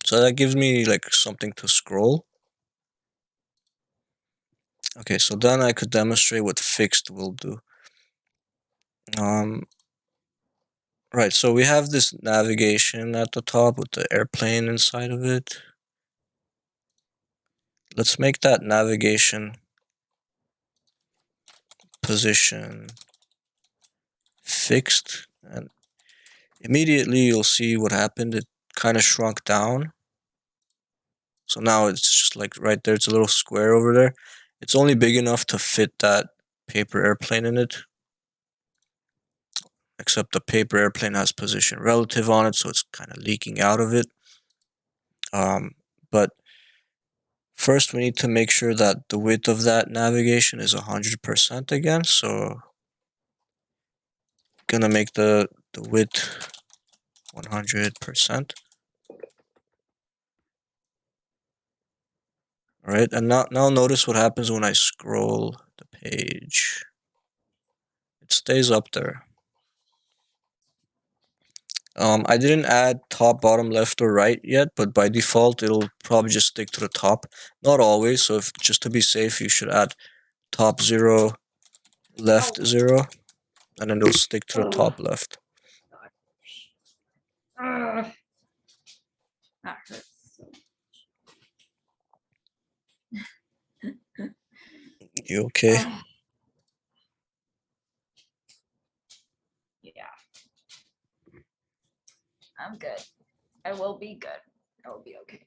So that gives me like something to scroll. Okay, so then I could demonstrate what fixed will do. Right, so we have this navigation at the top with the airplane inside of it. Let's make that navigation position fixed, and immediately you'll see what happened. It kind of shrunk down. So now it's just like right there, it's a little square over there. It's only big enough to fit that paper airplane in it, except the paper airplane has position relative on it, so it's kind of leaking out of it. But first we need to make sure that the width of that navigation is 100% again. So I'm gonna make the width 100%. Alright, and now notice what happens when I scroll the page. It stays up there. I didn't add top, bottom, left, or right yet, but by default it'll probably just stick to the top. Not always, so if just to be safe, you should add top 0, left 0, and then it'll stick to the top left. That hurts. You okay? Yeah. I'm good. I will be good. I will be okay.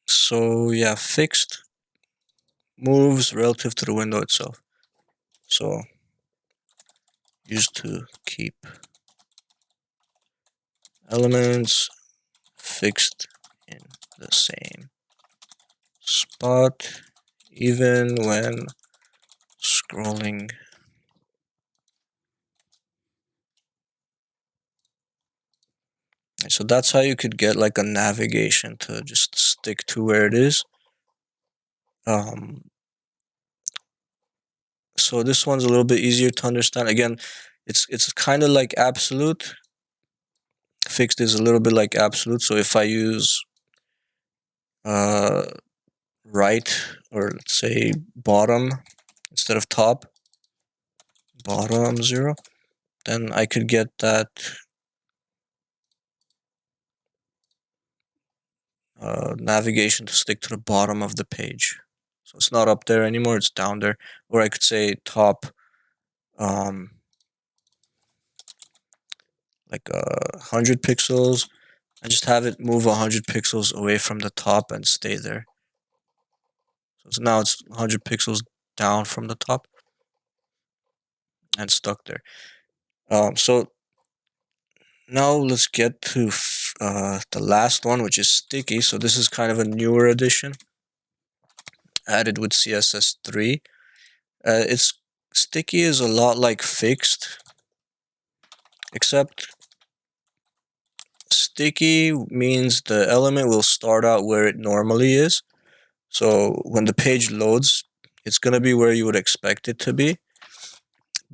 So yeah, fixed moves relative to the window itself. So used to keep elements fixed in the same spot even when scrolling. So that's how you could get like a navigation to just stick to where it is. So this one's a little bit easier to understand. Again, it's kind of like absolute. Fixed is a little bit like absolute. So if I use right, or let's say bottom instead of top, bottom 0, then I could get that navigation to stick to the bottom of the page. So it's not up there anymore, it's down there. Or I could say top like 100 pixels, and just have it move 100 pixels away from the top and stay there. So now it's 100 pixels down from the top and stuck there. So now let's get to the last one, which is sticky. So this is kind of a newer addition added with CSS 3. It's sticky is a lot like fixed, except sticky means the element will start out where it normally is. So when the page loads, it's going to be where you would expect it to be.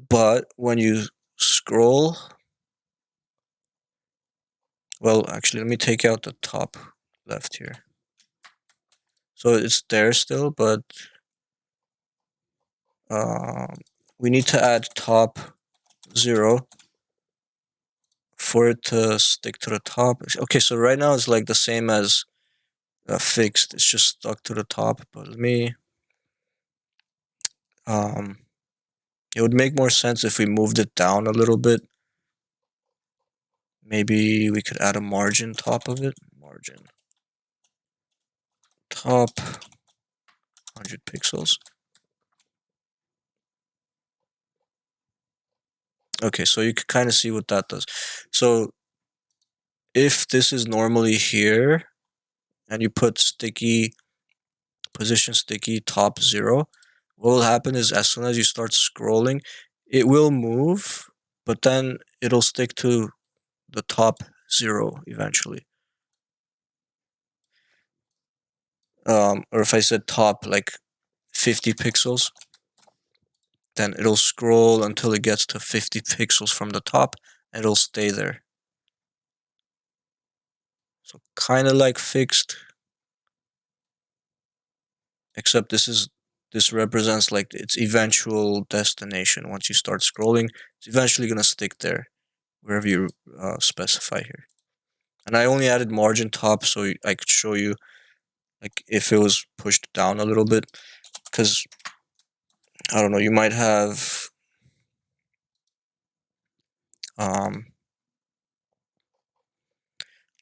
But when you scroll, well, actually, let me take out the top left here. So it's there still, but we need to add top 0 for it to stick to the top. Okay, so right now it's like the same as fixed. It's just stuck to the top. But let me. It would make more sense if we moved it down a little bit. Maybe we could add a margin top of it. Margin top 100 pixels. Okay, so you can kind of see what that does. So if this is normally here and you put sticky position sticky top 0, what will happen is as soon as you start scrolling, it will move, but then it'll stick to the top 0 eventually. Or if I said top like 50 pixels, then it'll scroll until it gets to 50 pixels from the top, and it'll stay there. So kind of like fixed, except this represents like its eventual destination. Once you start scrolling, it's eventually gonna stick there, wherever you specify here. And I only added margin top so I could show you like if it was pushed down a little bit, because I don't know, you might have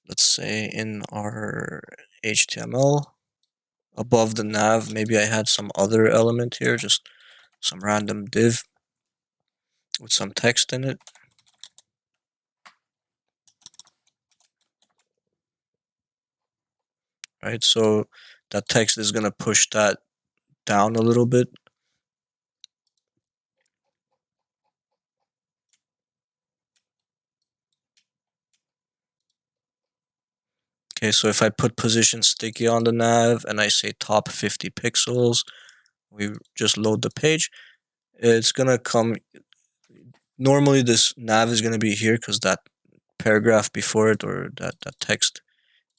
let's say in our HTML above the nav, maybe I had some other element here, just some random div with some text in it. Right, so that text is gonna push that down a little bit. Okay, so if I put position sticky on the nav and I say top 50 pixels, we just load the page, it's gonna come. Normally this nav is gonna be here because that paragraph before it or that text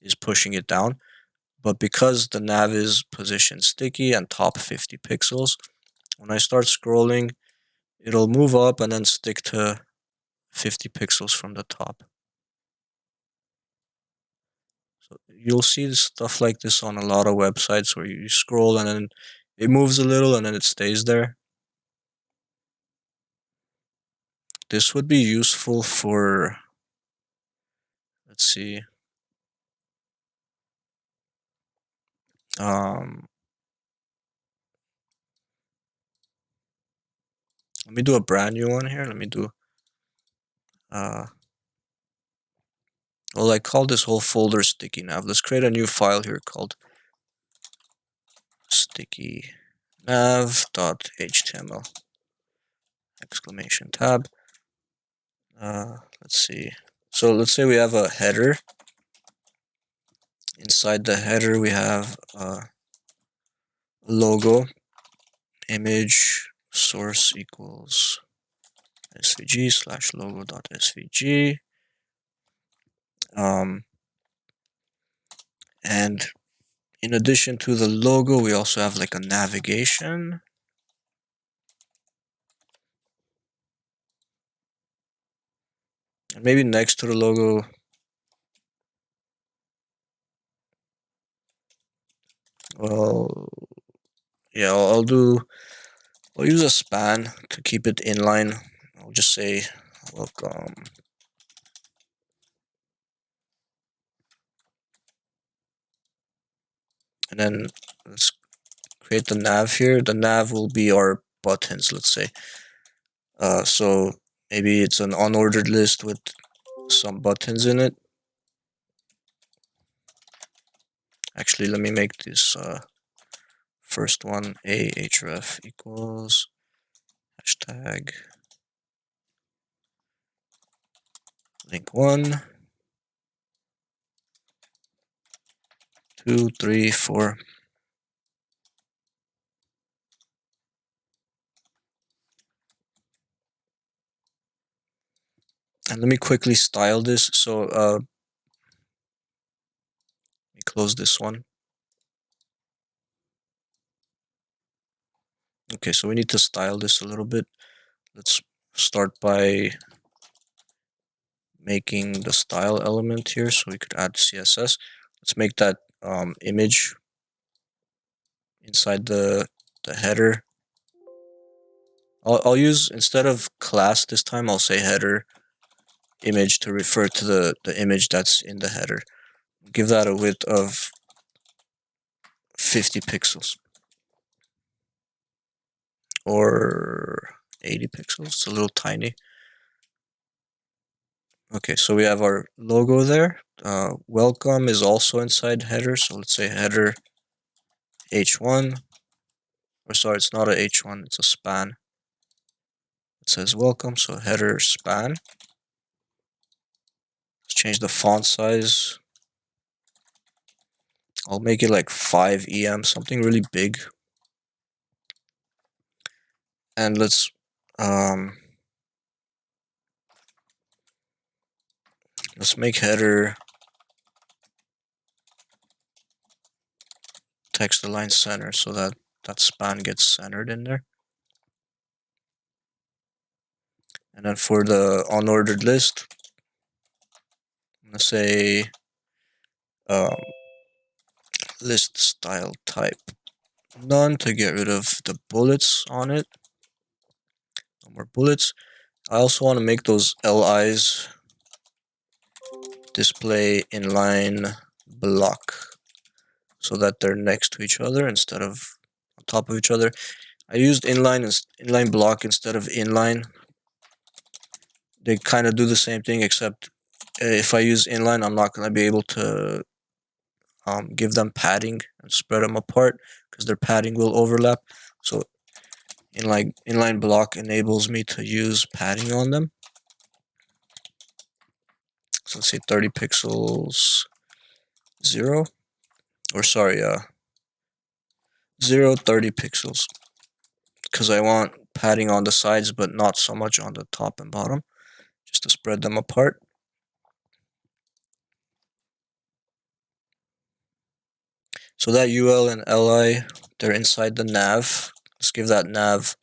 is pushing it down. But because the nav is position sticky and top 50 pixels, when I start scrolling, it'll move up and then stick to 50 pixels from the top. So you'll see stuff like this on a lot of websites where you scroll and then it moves a little and then it stays there. This would be useful for, let's see, let me do a brand new one here. Let me do, well, I call this whole folder sticky nav. Let's create a new file here called sticky nav.html exclamation tab. Let's see. So let's say we have a header. Inside the header, we have a logo, image source equals svg slash logo.svg. And in addition to the logo, we also have like a navigation. And maybe next to the logo, well, yeah, I'll use a span to keep it inline. I'll just say welcome. And then let's create the nav here. The nav will be our buttons, let's say. So maybe it's an unordered list with some buttons in it. Actually, let me make this first one ahref equals hashtag link 1, 2, 3, 4. And let me quickly style this. So let me close this one. Okay, so we need to style this a little bit. Let's start by making the style element here so we could add CSS. Let's make that image inside the header. I'll use, instead of class this time, I'll say header image to refer to the image that's in the header. Give that a width of 50 pixels or 80 pixels. It's a little tiny. Okay, so we have our logo there. Welcome is also inside header, so let's say header H1, or sorry, it's not a H1, it's a span. It says welcome, so header span. Let's change the font size. I'll make it like 5 EM, something really big. And let's make header text align center so that that span gets centered in there. And then for the unordered list, I'm gonna say list style type none to get rid of the bullets on it. No more bullets. I also want to make those LIs display inline block so that they're next to each other instead of on top of each other. I used inline block instead of inline. They kind of do the same thing, except if I use inline, I'm not going to be able to give them padding and spread them apart because their padding will overlap. So inline block enables me to use padding on them. So let's say 30 pixels 0, or sorry, 0, 30 pixels, because I want padding on the sides but not so much on the top and bottom, just to spread them apart. So that UL and LI, they're inside the nav. Let's give that nav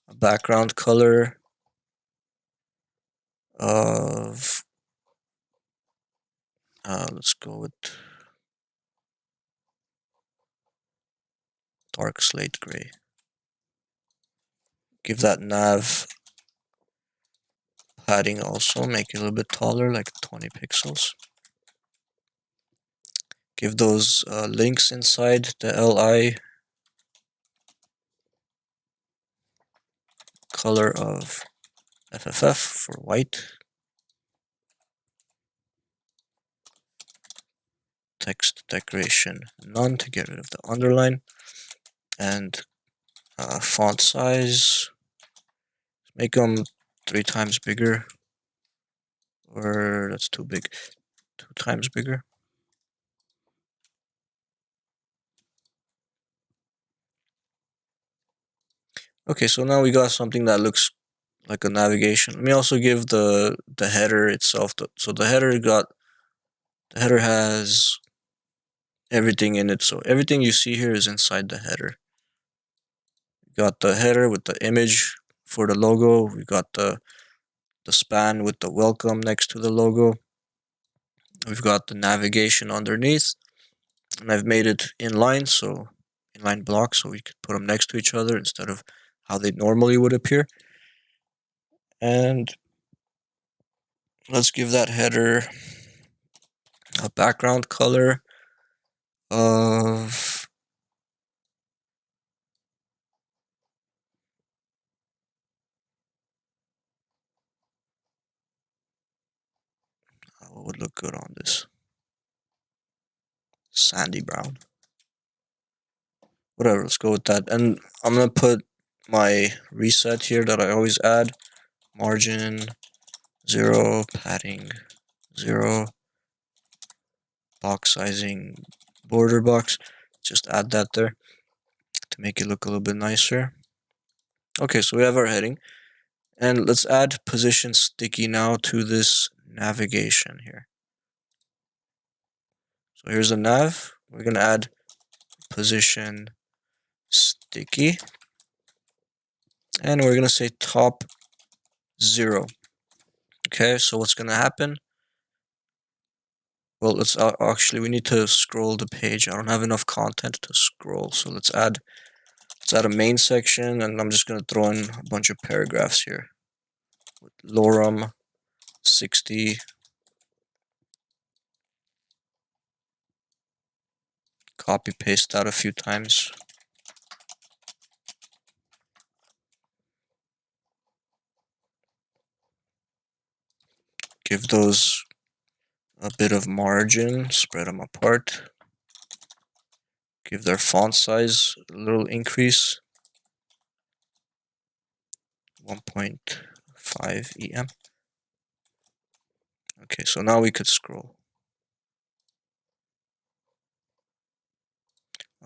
a background color of, let's go with dark slate gray. Give that nav padding also, make it a little bit taller, like 20 pixels. Give those links inside the LI color of FFF for white. Text decoration none to get rid of the underline. And font size, make them 3 times bigger, or that's too big, 2 times bigger. Okay, so now we got something that looks like a navigation. Let me also give the header itself. So the header has everything in it. So everything you see here is inside the header. We got the header with the image for the logo. We got the span with the welcome next to the logo. We've got the navigation underneath, and I've made it inline, so inline blocks, so we could put them next to each other instead of how they normally would appear. And let's give that header a background color of what would look good on this? Sandy brown. Whatever, let's go with that. And I'm gonna put my reset here that I always add. Margin 0, padding 0, box sizing border box. Just add that there to make it look a little bit nicer. Okay, so we have our heading. And let's add position sticky now to this navigation here. So here's a nav. We're gonna add position sticky. And we're gonna say top 0. Okay, so what's gonna happen? Well, let's actually, we need to scroll the page. I don't have enough content to scroll, so let's add a main section, and I'm just gonna throw in a bunch of paragraphs here with lorem 60. Copy paste that a few times. Give those a bit of margin, spread them apart. give their font size a little increase. 1.5 EM. Okay, so now we could scroll.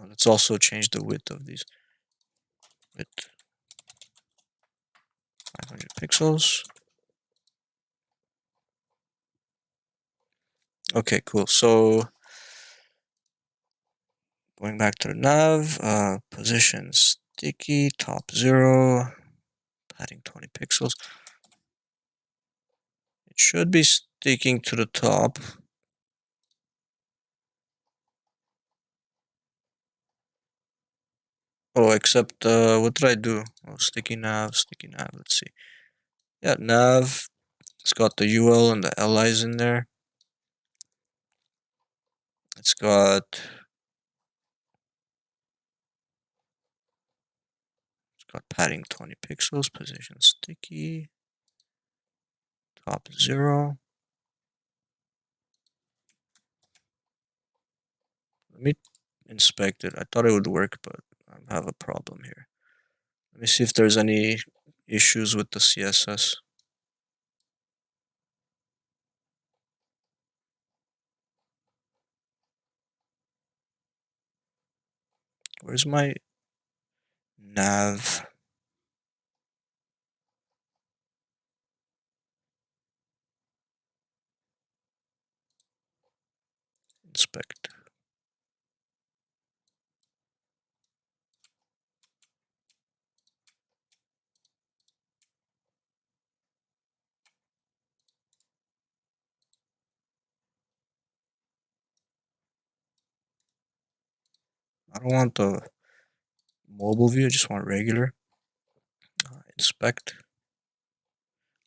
Let's also change the width of these. Width 500 pixels. Okay, cool. So going back to the nav, position sticky, top 0, padding 20 pixels. It should be sticking to the top. Oh, except, what did I do? Oh, sticky nav, let's see. Yeah, nav, it's got the UL and the LIs in there. It's got padding 20 pixels, position sticky, top 0. Let me inspect it. I thought it would work, but I have a problem here. Let me see if there's any issues with the CSS. Where's my nav? Inspect. I don't want the mobile view, I just want regular. Inspect.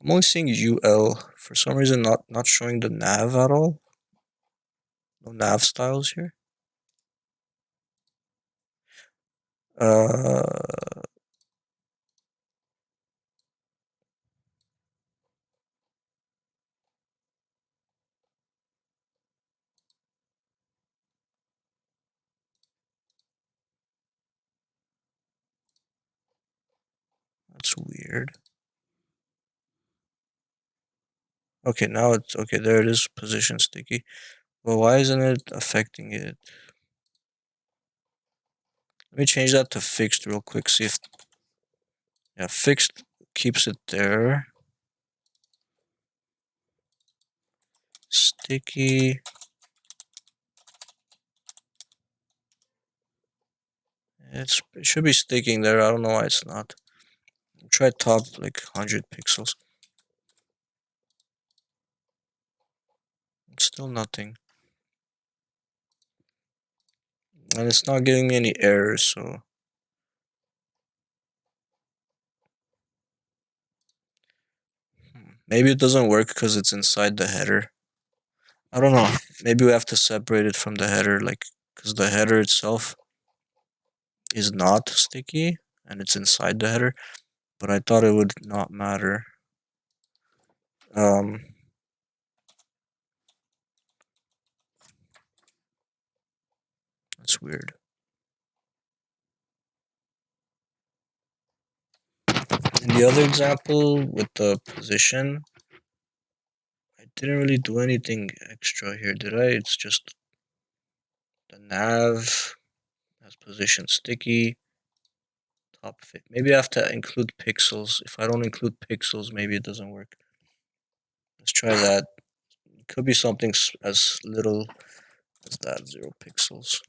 I'm only seeing UL. For some reason, not showing the nav at all. No nav styles here. That's weird. Okay, now it's okay. There it is, position sticky. Well, why isn't it affecting it? Let me change that to fixed real quick. See if, yeah, fixed keeps it there. Sticky. It should be sticking there. I don't know why it's not. Try top like 100 pixels. Still nothing. And it's not giving me any errors, so maybe it doesn't work because it's inside the header. I don't know. Maybe we have to separate it from the header, like, because the header itself is not sticky and it's inside the header, but I thought it would not matter. That's weird. In the other example with the position, I didn't really do anything extra here, did I? It's just the nav has position sticky. Top fit. Maybe I have to include pixels. If I don't include pixels, maybe it doesn't work. Let's try that. It could be something as little as that, 0 pixels.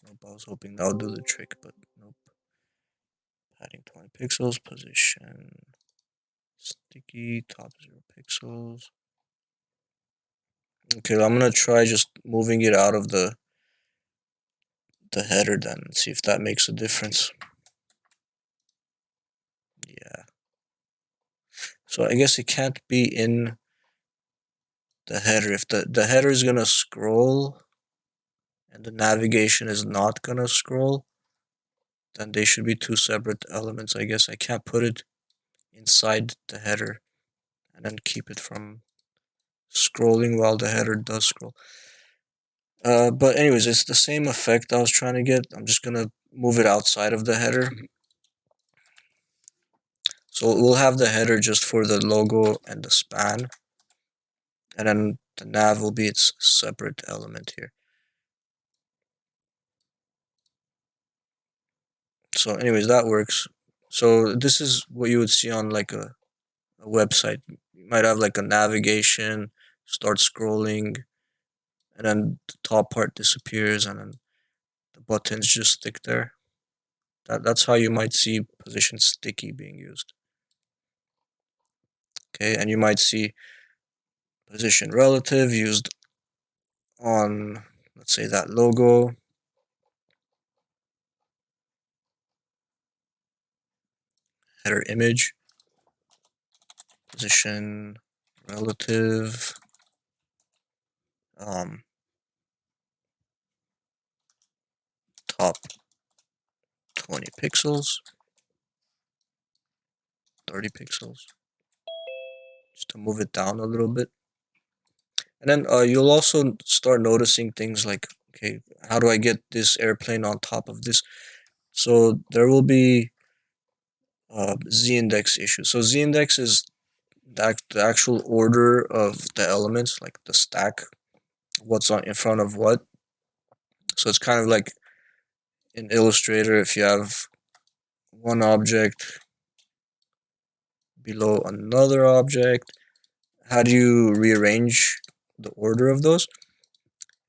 Nope, I was hoping that would do the trick, but nope. Padding 20 pixels, position sticky, top 0 pixels. Okay, I'm gonna try just moving it out of the header then, and see if that makes a difference. Yeah. So I guess it can't be in the header. If the header is gonna scroll and the navigation is not gonna scroll, then they should be two separate elements. I guess I can't put it inside the header and then keep it from scrolling while the header does scroll. But anyways, it's the same effect I was trying to get. I'm just gonna move it outside of the header. So we'll have the header just for the logo and the span, and then the nav will be its separate element here. So anyways, that works. So this is what you would see on like a website. You might have like a navigation, start scrolling, and then the top part disappears, and then the buttons just stick there. That's how you might see position sticky being used. Okay, and you might see position relative used on, let's say, that logo. Header image, position relative, top 20 pixels, 30 pixels, just to move it down a little bit. And then you'll also start noticing things like, okay, how do I get this airplane on top of this? So there will be z-index issues. So z-index is the actual order of the elements, like the stack, what's on in front of what. So it's kind of like in Illustrator, if you have one object below another object, how do you rearrange the order of those?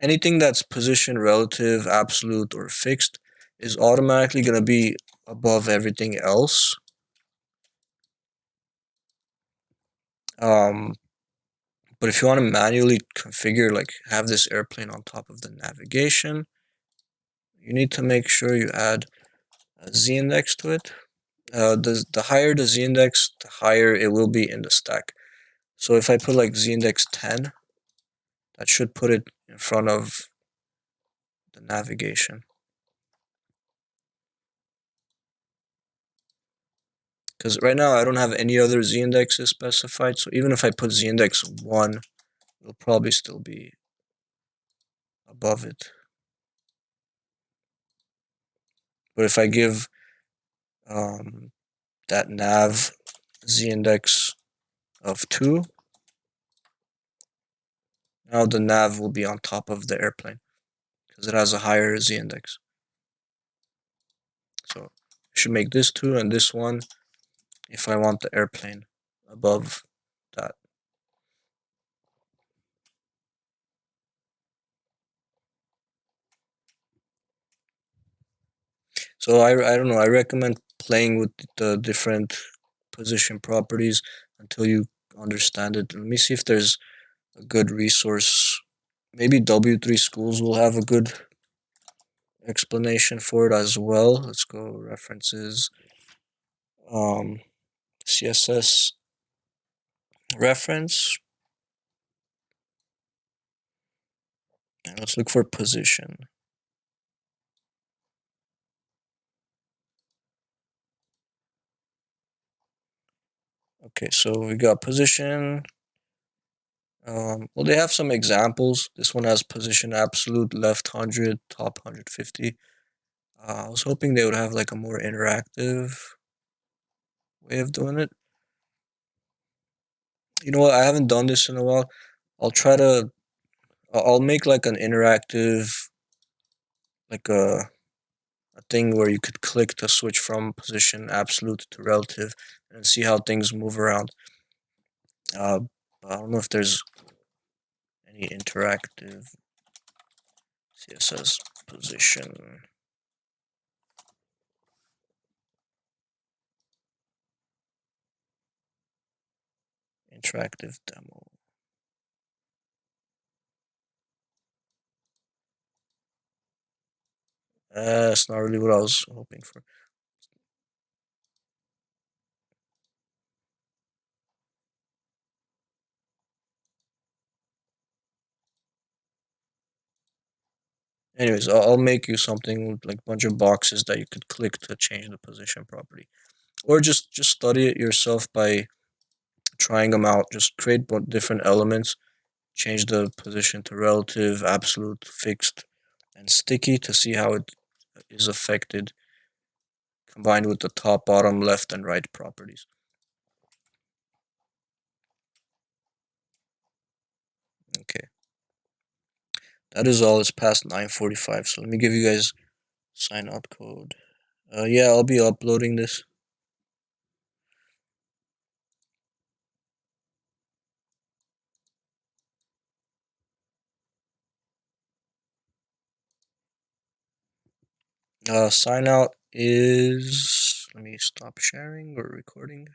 Anything that's position relative, absolute, or fixed is automatically going to be above everything else. But if you want to manually configure, like have this airplane on top of the navigation, you need to make sure you add a z-index to it. The higher the z-index, the higher it will be in the stack. So if I put like z-index 10, that should put it in front of the navigation. Because right now I don't have any other z-indexes specified, so even if I put z-index 1, it'll probably still be above it. But if I give that nav z-index of 2, now the nav will be on top of the airplane because it has a higher z-index. So I should make this 2 and this 1 if I want the airplane above that. So I don't know, I recommend playing with the different position properties until you understand it. Let me see if there's a good resource. Maybe W3 Schools will have a good explanation for it as well. Let's go references. CSS reference. And let's look for position. Okay, so we got position. Well, they have some examples. This one has position absolute, left 100, top 150. I was hoping they would have like a more interactive way of doing it. You know what? I haven't done this in a while. I'll make like an interactive, like a thing where you could click to switch from position absolute to relative and see how things move around. I don't know if there's any interactive CSS position. Interactive demo. That's not really what I was hoping for. Anyways, I'll make you something with like a bunch of boxes that you could click to change the position property, or just study it yourself by trying them out. Just create different elements change the position to relative, absolute, fixed, and sticky to see how it is affected combined with the top, bottom, left, and right properties. Okay. That is all. It's past 9:45, so let me give you guys sign out code. Yeah, I'll be uploading this. Sign out is, let me stop sharing or recording.